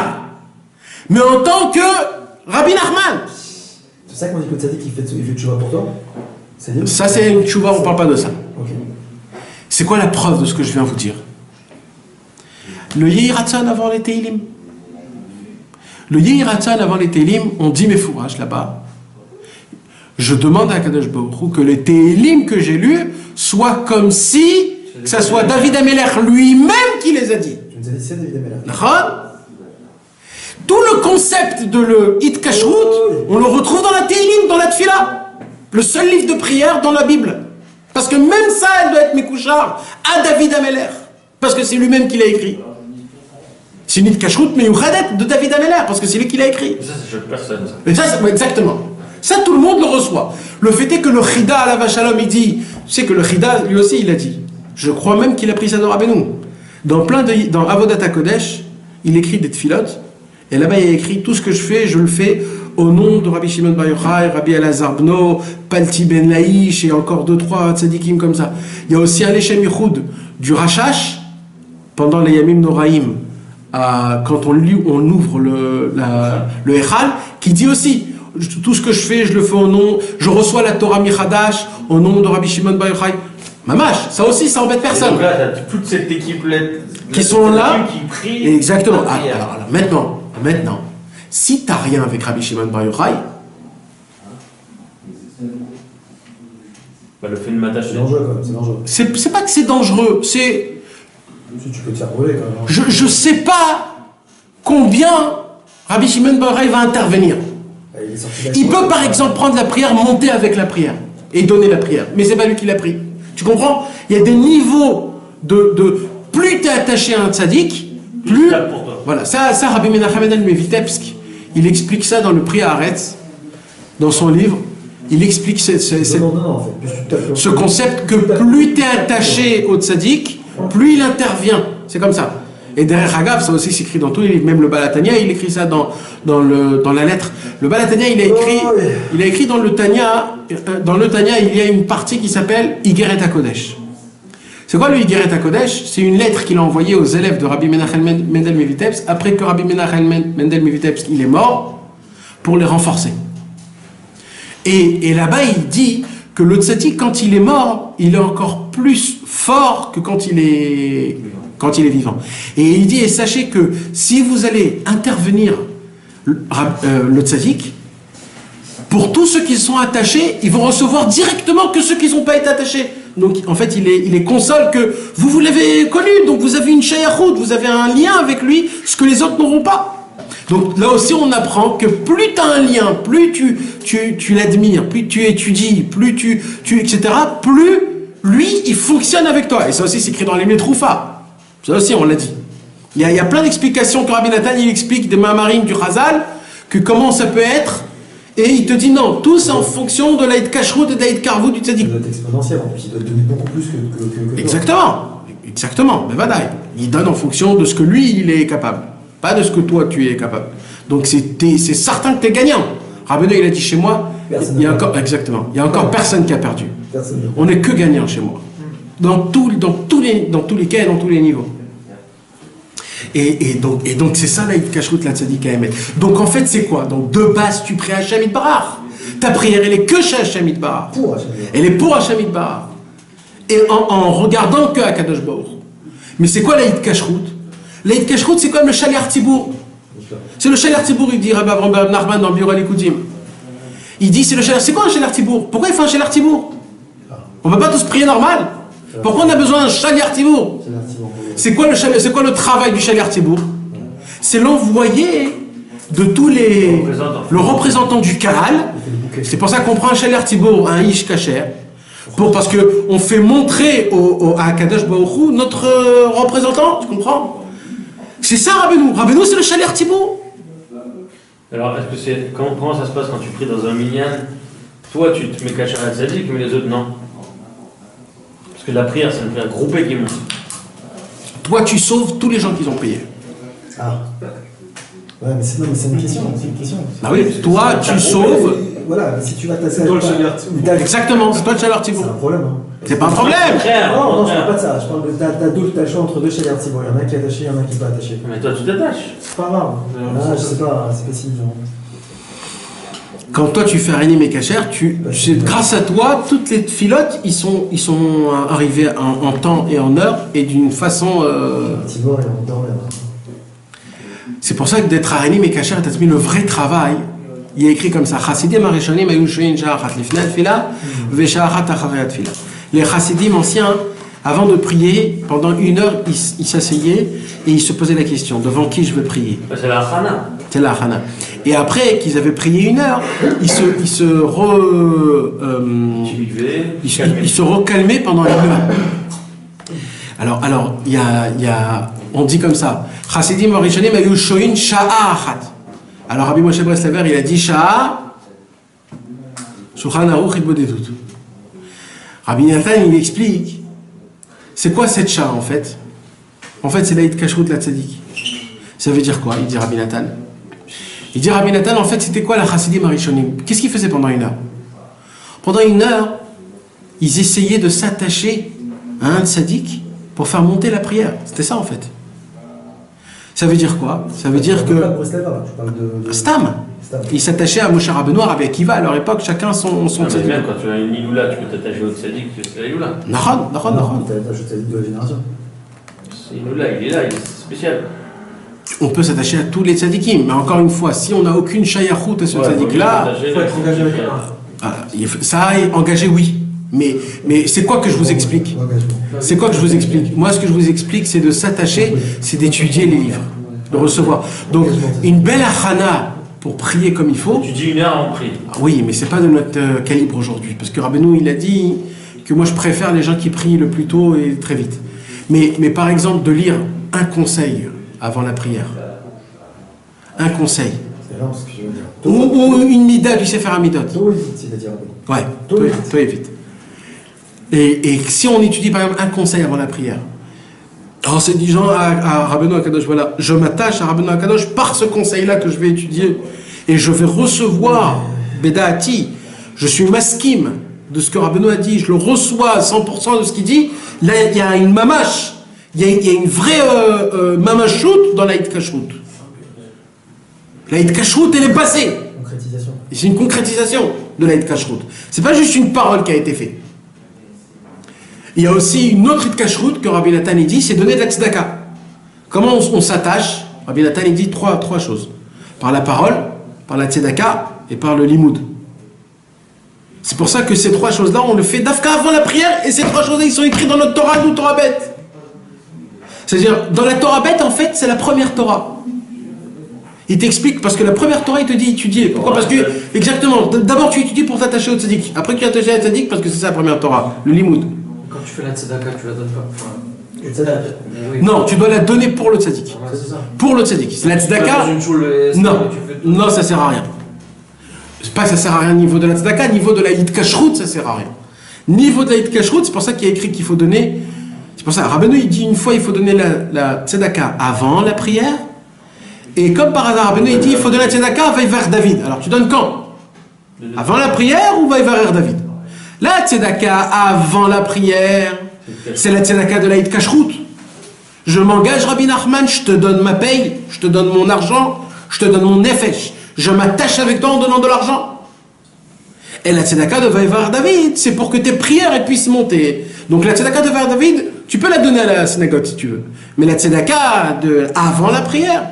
mais en tant que Rabbi Nachman. C'est ça qu'on dit que le tzaddik, il fait tchouva pour toi? Ça, c'est une tchouva, on ne parle pas de ça. Ok. C'est quoi la preuve de ce que je viens vous dire? Le Yehiratson avant les Teilim. Le Yehiratson avant les Teilim, on dit mes fourrages là-bas. Je demande à Kadosh Baruch Hu que les Teilim que j'ai lus soient comme si que ça soit David Ameler lui-même qui les a dit. Tu nous as dit c'est David Ameler. Tout le concept de le Hit Kashrut, on le retrouve dans la Teilim, dans la Tfila. Le seul livre de prière dans la Bible. Parce que même ça, elle doit être Mekouchar à David Ameler. Parce que c'est lui-même qui l'a écrit. C'est une Hit Kashrut, mais de David Ameler, parce que c'est lui qui l'a écrit. Ça, c'est chaque personne, ça. Et ça, exactement. Ça, tout le monde le reçoit. Le fait est que le Chida à la Vachalom, il dit, tu sais que le Chida, lui aussi, il a dit. Je crois même qu'il a pris ça de Rabbeinu. Dans Avodat HaKodesh, il écrit des tfilotes, et là-bas, il a écrit tout ce que je fais au nom de Rabbi Shimon Bar Yochai, Rabbi Elazar Bno, Palti Ben Laïch, et encore 2-3 tzadikim comme ça. Il y a aussi un Leshem Yichud du Rashash, pendant les Yamim Noraim, quand on ouvre le Echal, qui dit aussi, tout ce que je fais, je le fais au nom, je reçois la Torah Michadash, au nom de Rabbi Shimon Bar Yochai. Mamash, ça aussi, ça embête personne. Et donc là, t'as toute cette équipe-là qui sont là, qui prie. exactement. Alors maintenant, si t'as rien avec Rabbi Shimon Bar Yochai, le fait de m'attacher. C'est dangereux quand même, c'est dangereux. C'est pas que c'est dangereux, c'est. Si tu peux te faire brûler quand même. Je sais pas combien Rabbi Shimon Bar Yochai va intervenir. Il peut par exemple prendre la prière, monter avec la prière et donner la prière, mais c'est pas lui qui l'a pris. Tu comprends? Il y a des niveaux de plus tu es attaché à un tzaddik, plus. Voilà, ça Rabbi Menachem Mendel Vitebsk, il explique ça dans le Pri Haaretz, dans son livre. Il explique ce concept que plus tu es attaché au tzaddik, plus il intervient. C'est comme ça. Et derrière Hagav, ça aussi s'écrit dans tous les livres. Même le Balatania, il écrit ça dans la lettre. Le Balatania, il a écrit dans le Tanya, il y a une partie qui s'appelle Igeret HaKodesh. C'est quoi le Igeret HaKodesh? C'est une lettre qu'il a envoyée aux élèves de Rabbi Menachem Mendel Vitebsk après que Rabbi Menachem Mendel Vitebsk il est mort, pour les renforcer. Et là-bas, il dit que le tzaddik, quand il est mort, il est encore plus fort que quand il est vivant. Et il dit, et sachez que si vous allez intervenir le tzaddik, pour tous ceux qui sont attachés, ils vont recevoir directement que ceux qui n'ont pas été attachés. Donc en fait, il les console que vous l'avez connu, donc vous avez une shayachout, vous avez un lien avec lui, ce que les autres n'auront pas. Donc là aussi, on apprend que plus tu as un lien, plus tu l'admires, plus tu étudies, plus tu etc., plus lui, il fonctionne avec toi. Et ça aussi, c'est écrit dans les Metroufa. Ça aussi, on l'a dit. Il y a plein d'explications que Rabbi Nathan, il explique des Mahamarines du Chazal, que comment ça peut être, et il te dit non, tout c'est en fonction de l'Aïd Kashrut et de l'Aïd Karvut du Tzadik. Il doit être exponentiel, en plus, il doit te donner beaucoup plus que Exactement, mais vadaï. Il donne en fonction de ce que lui, il est capable, pas de ce que toi, tu es capable. Donc c'est certain que tu es gagnant. Rabbeinu, il a dit chez moi, il y a encore personne qui a perdu. On n'est que gagnant chez moi. Dans tous les cas et dans tous les niveaux. Et donc c'est ça la Kashrut la Tzadik Haemet. Donc en fait c'est quoi? Donc de base tu pries Hashem Yitbarach. Ta prière elle est que chez Hashem Yitbarach. Elle est pour Hashem Yitbarach. Et en regardant que Akadosh Baruch. Mais c'est quoi la Kashrut? La Kashrut c'est comme le Shaliach Tzibour. C'est le Shaliach Tzibour, il dit Rabbi Avraham ben Nachman dans le Biur HaLikudim. Il dit c'est quoi un Shaliach Tzibour? Pourquoi il fait un Shaliach Tzibour? On ne peut pas tous prier normal. Pourquoi on a besoin d'un Shaliach Tzibour? C'est quoi le travail du Shaliach Tzibour? C'est l'envoyé de tous le représentant du Kahal. C'est pour ça qu'on prend un Shaliach Tzibour, un Ish Kacher, parce qu'on fait montrer à Kadosh Baruch Hu notre représentant, tu comprends? C'est ça Rabbeinu. Rabbeinu c'est le Shaliach Tzibour. Alors comment ça se passe quand tu pries dans un minyan? Toi tu te mets Kacher à Tzadik, mais les autres non. Parce que la prière c'est une prière groupée qui monte. Toi, tu sauves tous les gens qui ont payé. Ah. Ouais, mais c'est une question. Ah oui, toi, tu sauves. Voilà, mais si tu vas tasser. C'est toi le Shaliach Tzibour. Exactement, c'est toi le Shaliach Tzibour. C'est un problème. Hein. C'est pas un problème. Non, je parle pas de ça. Je parle de t'as le choix entre deux Shaliach Tzibour. Il y en a un qui est attaché, il y en a un qui n'est pas attaché. Mais toi, tu t'attaches. C'est pas grave. Je sais pas, c'est possible. Quand toi tu fais Harenim et Kacher, grâce à toi, toutes les filotes, ils sont arrivés en temps et en heure et d'une façon. C'est pour ça que d'être Harenim et Kacher, t'as mis le vrai travail. Il y a écrit comme ça. Chassidim Arishonim ayu shoyin sha'achat lifnei tefila ve'sha'achat acharei tefila. Les Chassidim anciens, avant de prier, pendant 1 heure, ils s'asseyaient et ils se posaient la question devant qui je veux prier. C'est la Hana. C'est la Hana. Et après qu'ils avaient prié 1 heure, ils se recalmaient pendant 1 heure. Alors, il y a, on dit comme ça. Chassidim Arishonim ayu shoyin sha'achat. Alors Rabbi Moshe Breslever, il a dit Sha'a Shulchan Aruch Ibodedut. Rabbi Nathan, il explique c'est quoi cette Sha'a en fait? En fait, c'est l'Aïd Kashrut la Tzadik. Ça veut dire quoi? Il dit Rabbi Nathan. Il dit Rabbi Nathan, en fait, c'était quoi la Chassidim Arishonim? Qu'est-ce qu'ils faisaient pendant 1 heure? Pendant 1 heure, ils essayaient de s'attacher à un tzaddik pour faire monter la prière. C'était ça en fait. Ça veut dire quoi? Ça veut dire que Stam. Il s'attachait à Moshe Rabbeinu, à Rabbi Akiva. À leur époque, chacun son tzaddik. Même quand tu as une Iloula, tu peux t'attacher au tzaddik, c'est la Iloula. Non, t'as l'attaché au tzaddik de la génération. C'est Iloula, il est là, il est spécial. On peut s'attacher à tous les tzaddikim, mais encore une fois, si on n'a aucune shayachout à ce tzaddik-là, il faut être engagé avec ça, engagé, oui. Mais c'est quoi que je vous explique? C'est quoi que je vous explique? Moi, ce que je vous explique, c'est de s'attacher, c'est d'étudier les livres, de recevoir. Donc, une belle achana pour prier comme il faut. Tu dis 1 heure en prie. Oui, mais c'est pas de notre calibre aujourd'hui. Parce que Rabbeinu, il a dit que moi, je préfère les gens qui prient le plus tôt et très vite. Mais par exemple, de lire un conseil avant la prière. Un conseil. Ou une mida du Sefer Hamidot. Ouais, toi évite. Et si on étudie par exemple un conseil avant la prière, alors c'est disant à Rabbeinu Akadosh, voilà, je m'attache à Rabbeinu Akadosh par ce conseil-là que je vais étudier et je vais recevoir Bedaati, je suis maskim de ce que Rabbeinu a dit, je le reçois à 100% de ce qu'il dit. Là il y a une mamash, il y a une vraie mamachout dans l'Aïd Kashrut. L'Aïd Kashrut, elle est passée. C'est une concrétisation de l'Aïd Kashrut. C'est pas juste une parole qui a été faite. Il y a aussi une autre kashrut que Rabbi Nathan dit, c'est donner de la tzedaka. Comment on s'attache? Rabbi Nathan dit trois choses. Par la parole, par la tzedaka et par le limoud. C'est pour ça que ces 3 choses-là, on le fait d'afka avant la prière, et ces 3 choses-là, ils sont écrits dans notre Torah, nous, Torah bête. C'est-à-dire, dans la Torah bête, en fait, c'est la première Torah. Il t'explique, parce que la première Torah, il te dit étudier. Pourquoi? Parce que, exactement, d'abord tu étudies pour t'attacher au tzaddik. Après tu t'attaches au tzaddik parce que c'est ça la première Torah, le limoud. Quand tu fais la tzedaka, tu la donnes pas. Oui. Non, tu dois la donner pour le tzaddik. Ouais, c'est ça. Pour le tzaddik. C'est la tzedaka. Non, ça sert à rien. C'est pas que ça sert à rien au niveau de la tzedaka, au niveau de la Yid Kashrut, ça sert à rien. Niveau de la Yid Kashrut, c'est pour ça qu'il y a écrit qu'il faut donner. C'est pour ça, Rabbeinu il dit une fois il faut donner la tzedaka avant la prière. Et comme par hasard, Rabbeinu il dit il faut donner la tzedaka vers David. Alors tu donnes quand? Avant la prière ou vers David? La tzedaka avant la prière, c'est la tzedaka de l'Aïd Kashrut. Je m'engage, Rabbi Nachman, je te donne ma paye, je te donne mon argent, je te donne mon nefesh. Je m'attache avec toi en donnant de l'argent. Et la tzedaka de Vaïvar David, c'est pour que tes prières puissent monter. Donc la tzedaka de Vaïvar David, tu peux la donner à la synagogue si tu veux. Mais la tzedaka avant la prière,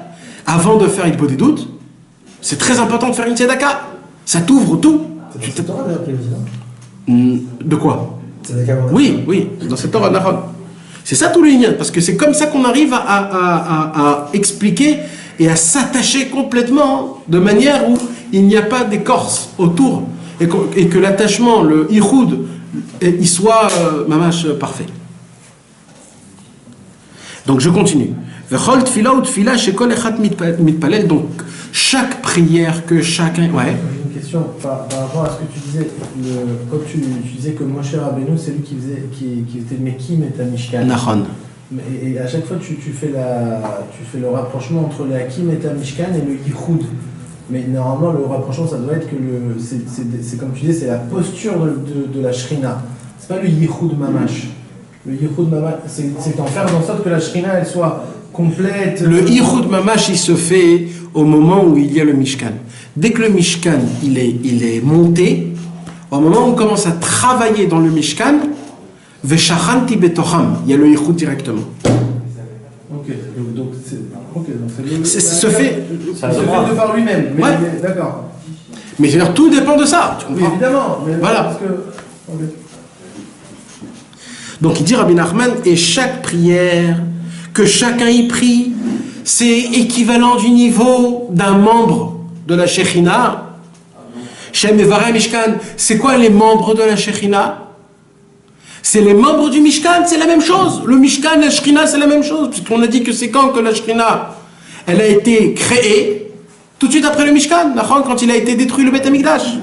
avant de faire Hitbodedut doutes, c'est très important de faire une tzedaka. Ça t'ouvre tout. C'est dans cette Torah d'ailleurs qu'il dit, De quoi? Tzedaka avant la Oui, dans cette Torah Nahon. C'est ça tout le lien, parce que c'est comme ça qu'on arrive à expliquer et à s'attacher complètement de manière où il n'y a pas d'écorce autour et que l'attachement, le ihoud, il soit mamash parfait. Donc je continue. Donc chaque prière que chacun... Ouais. Une question par rapport à ce que tu disais. Quand tu disais que Moshe Rabbeinu, c'est lui qui était Mekim et Tamishkan. Nahon. Et à chaque fois, tu fais le rapprochement entre le Hakim et Tamishkan et le Yichud. Mais normalement, le rapprochement, ça doit être que c'est comme tu disais, c'est la posture de la Shrina. C'est pas le Yichud Mamash. Le Yichud Mamash, c'est en faire en sorte que la Shrina, elle soit complète. Le Ichud Mamash, il se fait au moment où il y a le Mishkan. Dès que le Mishkan, il est monté, au moment où on commence à travailler dans le Mishkan, Veshachanti Betocham, il y a le Ichud directement. Ok, donc c'est Se fait de par lui-même. Mais, Ouais. D'accord. Mais je veux dire, tout dépend de ça. Tu Oui, comprends? évidemment. Mais Voilà. Parce que... ok. Donc il dit Rabbi Nachman, et chaque prière que chacun y prie, c'est équivalent du niveau d'un membre de la Shekhinah. Shem Evarei Mishkan, c'est quoi les membres de la Shekhinah? C'est les membres du Mishkan, c'est la même chose. Le Mishkan, la Shekhinah, c'est la même chose. Puisqu'on a dit que c'est quand que la Shekhinah, elle a été créée, tout de suite après le Mishkan, quand il a été détruit le Beth Amikdash.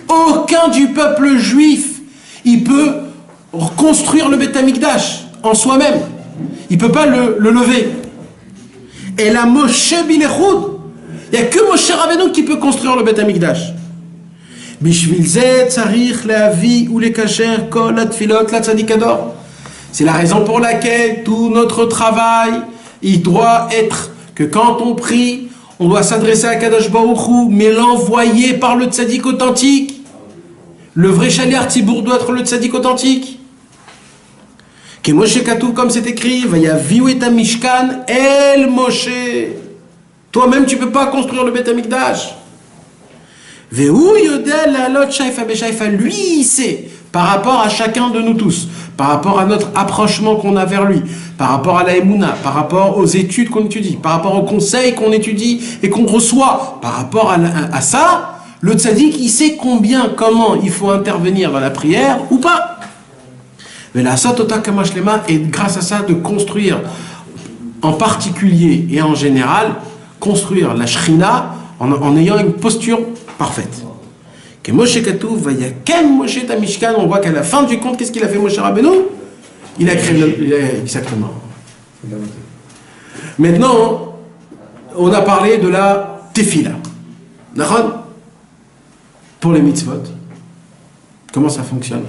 Aucun du peuple juif, il peut reconstruire le Beth Amikdash en soi-même. Il ne peut pas le lever. Et la Moshe Bilechud, il n'y a que Moshe Rabbeinu qui peut construire le Beth Amikdash. C'est la raison pour laquelle tout notre travail, il doit être que quand on prie, on doit s'adresser à Kadosh Baruch Hu, mais l'envoyer par le tzaddik authentique. Le vrai Shaliach Tzibour doit être le tzaddik authentique. Que Moshe Katou, comme c'est écrit, Vayaviu et Mishkan El Moshe. Toi-même, tu ne peux pas construire le Beth Amikdash. Vehu Yodel Alot Shaifa Beshaifa, lui, il sait, par rapport à chacun de nous tous, par rapport à notre approchement qu'on a vers lui, par rapport à la Emouna, par rapport aux études qu'on étudie, par rapport aux conseils qu'on étudie et qu'on reçoit, par rapport à ça, le tzaddik, il sait combien, comment il faut intervenir dans la prière ou pas. Mais la Satota Kamashlema est grâce à ça de construire, en particulier et en général, construire la Shrina en ayant une posture parfaite. Que Moshe Katouf, Vayakem Moshe Tamishkan, on voit qu'à la fin du compte, qu'est-ce qu'il a fait Moshe Rabbeinu? Il a créé exactement. Maintenant, on a parlé de la Tefila. D'accord? Pour les mitzvot, comment ça fonctionne?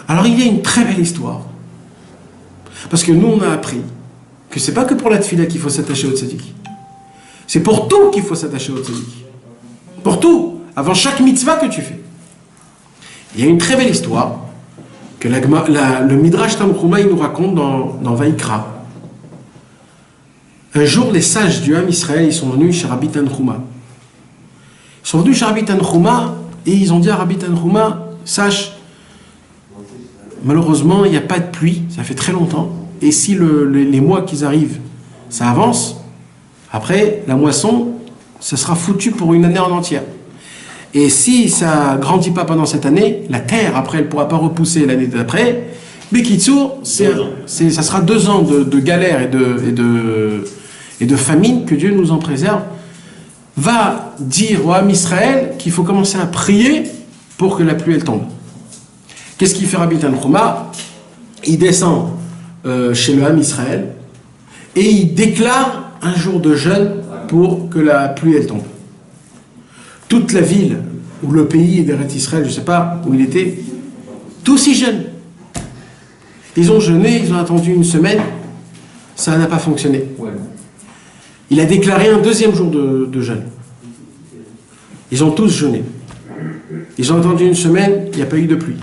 Alors il y a une très belle histoire. Parce que nous on a appris que c'est pas que pour la Tefila qu'il faut s'attacher au tzaddik. C'est pour tout qu'il faut s'attacher au tzaddik. Pour tout, avant chaque mitzvah que tu fais. Il y a une très belle histoire que le Midrash Tanchuma il nous raconte dans Vaïkra. Un jour, les sages du Ham Israël, ils sont venus chez Rabbi Tanchuma. Ils sont venus chez Rabbi Tanchuma et ils ont dit à Rabbi Tanchuma, sache, malheureusement, il n'y a pas de pluie, ça fait très longtemps. Et si les mois qui arrivent, ça avance, après, la moisson, ça sera foutu pour une année en entière. Et si ça ne grandit pas pendant cette année, la terre, après, elle ne pourra pas repousser l'année d'après. Bekitsour, ça sera 2 ans de galère et de famine, que Dieu nous en préserve. Va dire au Ham Israël qu'il faut commencer à prier pour que la pluie elle tombe. Qu'est-ce qu'il fait Rabbi Tanchuma? Il descend chez le Ham Israël et il déclare un jour de jeûne pour que la pluie elle tombe. Toute la ville ou le pays d'Eretz Israël, je ne sais pas où il était, tous y jeûnent. Ils ont jeûné, ils ont attendu une semaine, ça n'a pas fonctionné. Il a déclaré un 2e jour de jeûne. Ils ont tous jeûné. Ils ont attendu une semaine, il n'y a pas eu de pluie.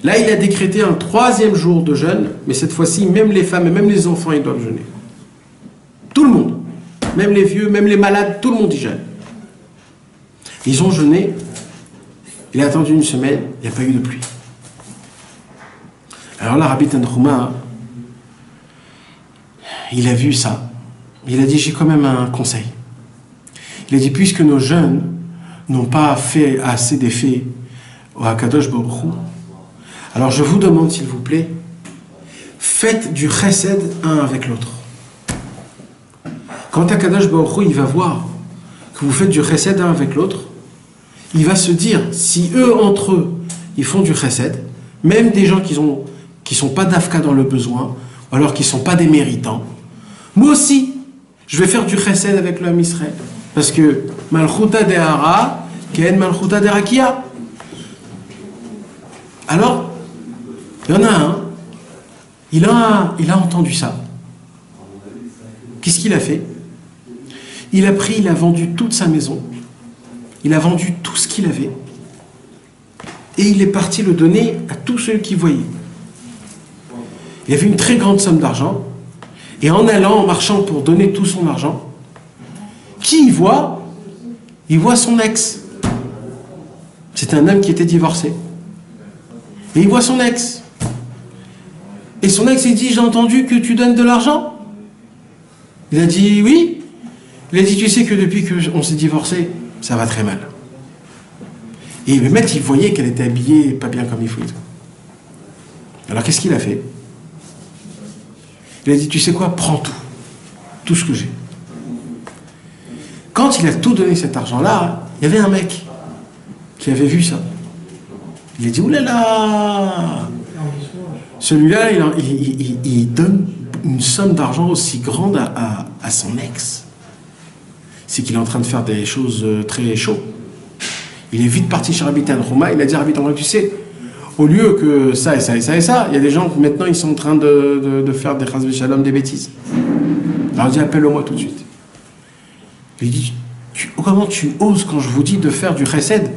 Là, il a décrété un 3e jour de jeûne, mais cette fois-ci, même les femmes et même les enfants, ils doivent jeûner. Tout le monde. Même les vieux, même les malades, tout le monde y jeûne. Ils ont jeûné, il a attendu une semaine, il n'y a pas eu de pluie. Alors là, Rabbi Tanchuma, il a vu ça. Il a dit, j'ai quand même un conseil. Il a dit, puisque nos jeunes n'ont pas fait assez d'effet au Hakadosh Baruch Hu, alors je vous demande, s'il vous plaît, faites du chesed un avec l'autre. Quand Hakadosh Baruch Hu, il va voir que vous faites du chesed un avec l'autre, il va se dire, si eux, entre eux, ils font du chesed, même des gens qui sont pas d'afka dans le besoin, ou alors qui sont pas des méritants, moi aussi, je vais faire du chesed avec le Ham Israël. Parce que Malchuta de Hara, Ken Malchuta de Rakia. Alors, il y en a un, il a entendu ça. Qu'est-ce qu'il a fait? Il a vendu toute sa maison, il a vendu tout ce qu'il avait, et il est parti le donner à tous ceux qui voyaient. Il avait une très grande somme d'argent, et en allant, en marchant pour donner tout son argent, qui il voit? Il voit son ex. C'était un homme qui était divorcé. Et il voit son ex. Et son ex, il dit, j'ai entendu que tu donnes de l'argent. Il a dit, oui. Il a dit, tu sais que depuis qu'on s'est divorcé, ça va très mal. Et le mec, il voyait qu'elle était habillée pas bien comme il faut. Alors qu'est-ce qu'il a fait? Il a dit, tu sais quoi, prends tout. Tout ce que j'ai. Quand il a tout donné cet argent-là, il y avait un mec qui avait vu ça. Il a dit, oulala, celui-là, il donne une somme d'argent aussi grande à son ex. C'est qu'il est en train de faire des choses très chaudes. Il est vite parti chez Rabbi Tanhuma, il a dit à Rabbi Tanhuma, tu sais, au lieu que ça et ça et ça et ça, il y a des gens qui maintenant ils sont en train de faire des chas v'shalom, des bêtises. Alors il dit, appelle-le-moi tout de suite. Il dit, comment tu oses, quand je vous dis de faire du chesed,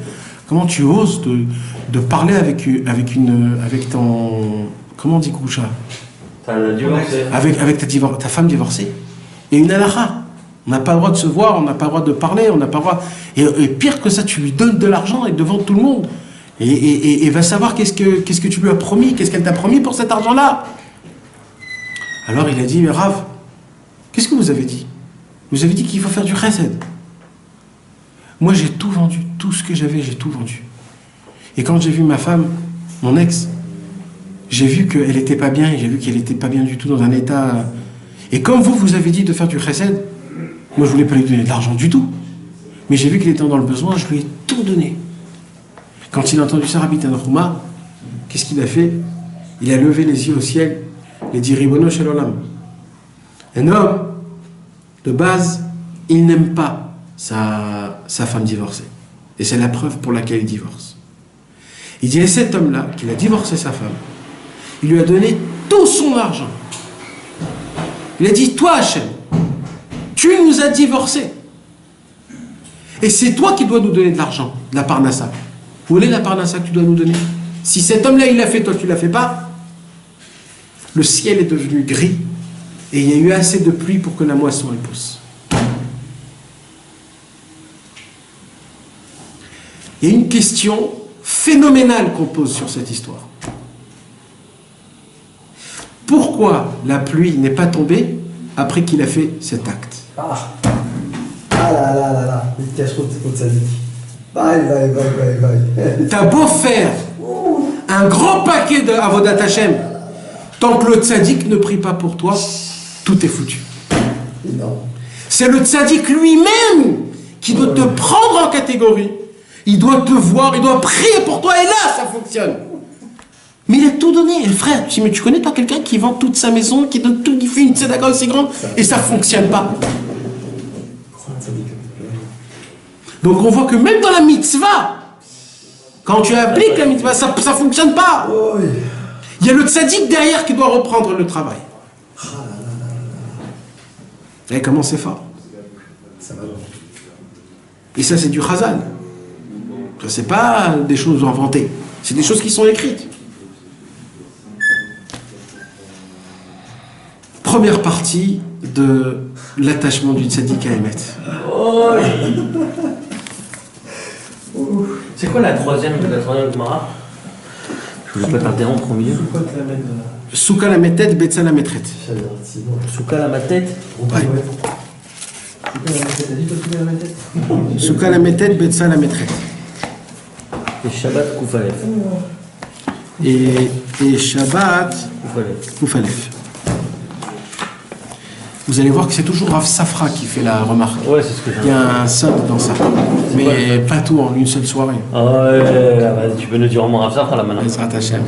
comment tu oses de parler avec ton... Comment on dit Koucha? Avec ta femme divorcée. Et une halakha. On n'a pas le droit de se voir, on n'a pas le droit de parler, on n'a pas le droit... Et pire que ça, tu lui donnes de l'argent et devant tout le monde. Et va savoir qu'est-ce que tu lui as promis, qu'est-ce qu'elle t'a promis pour cet argent-là. Alors il a dit, mais Rav, qu'est-ce que vous avez dit? Vous avez dit qu'il faut faire du chesed. Moi, j'ai tout vendu. Tout ce que j'avais, j'ai tout vendu. Et quand j'ai vu ma femme, mon ex, j'ai vu qu'elle n'était pas bien, et j'ai vu qu'elle n'était pas bien du tout dans un état... Et comme vous avez dit de faire du chesed, moi, je voulais pas lui donner de l'argent du tout. Mais j'ai vu qu'il était dans le besoin, je lui ai tout donné. Quand il a entendu ça, Rabbi Tanhuma, qu'est-ce qu'il a fait? Il a levé les yeux au ciel, il a dit, Ribono shel olam. Un homme, de base, il n'aime pas sa femme divorcée. Et c'est la preuve pour laquelle il divorce. Il dit, et cet homme-là, qui a divorcé sa femme, il lui a donné tout son argent. Il a dit, toi Hachem, tu nous as divorcés. Et c'est toi qui dois nous donner de l'argent, de la parnassa. Vous voulez la parnassa que tu dois nous donner? Si cet homme-là, il l'a fait, toi, tu ne l'as fait pas, le ciel est devenu gris et il y a eu assez de pluie pour que la moisson, elle pousse. Il y a une question phénoménale qu'on pose sur cette histoire. Pourquoi la pluie n'est pas tombée après qu'il a fait cet acte? Ah là, il cache trop de sadique. Bye. T'as beau faire un grand paquet de Avodat Hashem, tant que le tzaddik ne prie pas pour toi, tout est foutu. C'est le tzaddik lui-même qui doit te prendre en catégorie. Il doit te voir, il doit prier pour toi, et là, ça fonctionne. Mais il a tout donné. Et frère, mais tu connais toi quelqu'un qui vend toute sa maison, qui donne tout, qui fait une tzedaka aussi grande, et ça fonctionne pas. Donc on voit que même dans la mitzvah, quand tu appliques la mitzvah, ça fonctionne pas. Il y a le tzaddik derrière qui doit reprendre le travail. Et comment c'est fort. Et ça, c'est du chazal. Ça, c'est pas des choses inventées. C'est des choses qui sont écrites. Première partie de l'attachement du tzaddik à Emet. C'est quoi la troisième Gemara? Je voulais pas t'interrompre au milieu. Souka la metet, betsa la metret. Souka la matet. Souka la metet, betsa la metret. Et Shabbat Koufalef. Et Shabbat Koufalef. Vous allez voir que c'est toujours Rav Safra qui fait la remarque. Ouais, c'est ce que j'ai. Il y a un sod dans ça. Mais pas tout en une seule soirée. Ah ouais, tu peux nous dire au moins Rav Safra là maintenant. Ça sera ta chaîne.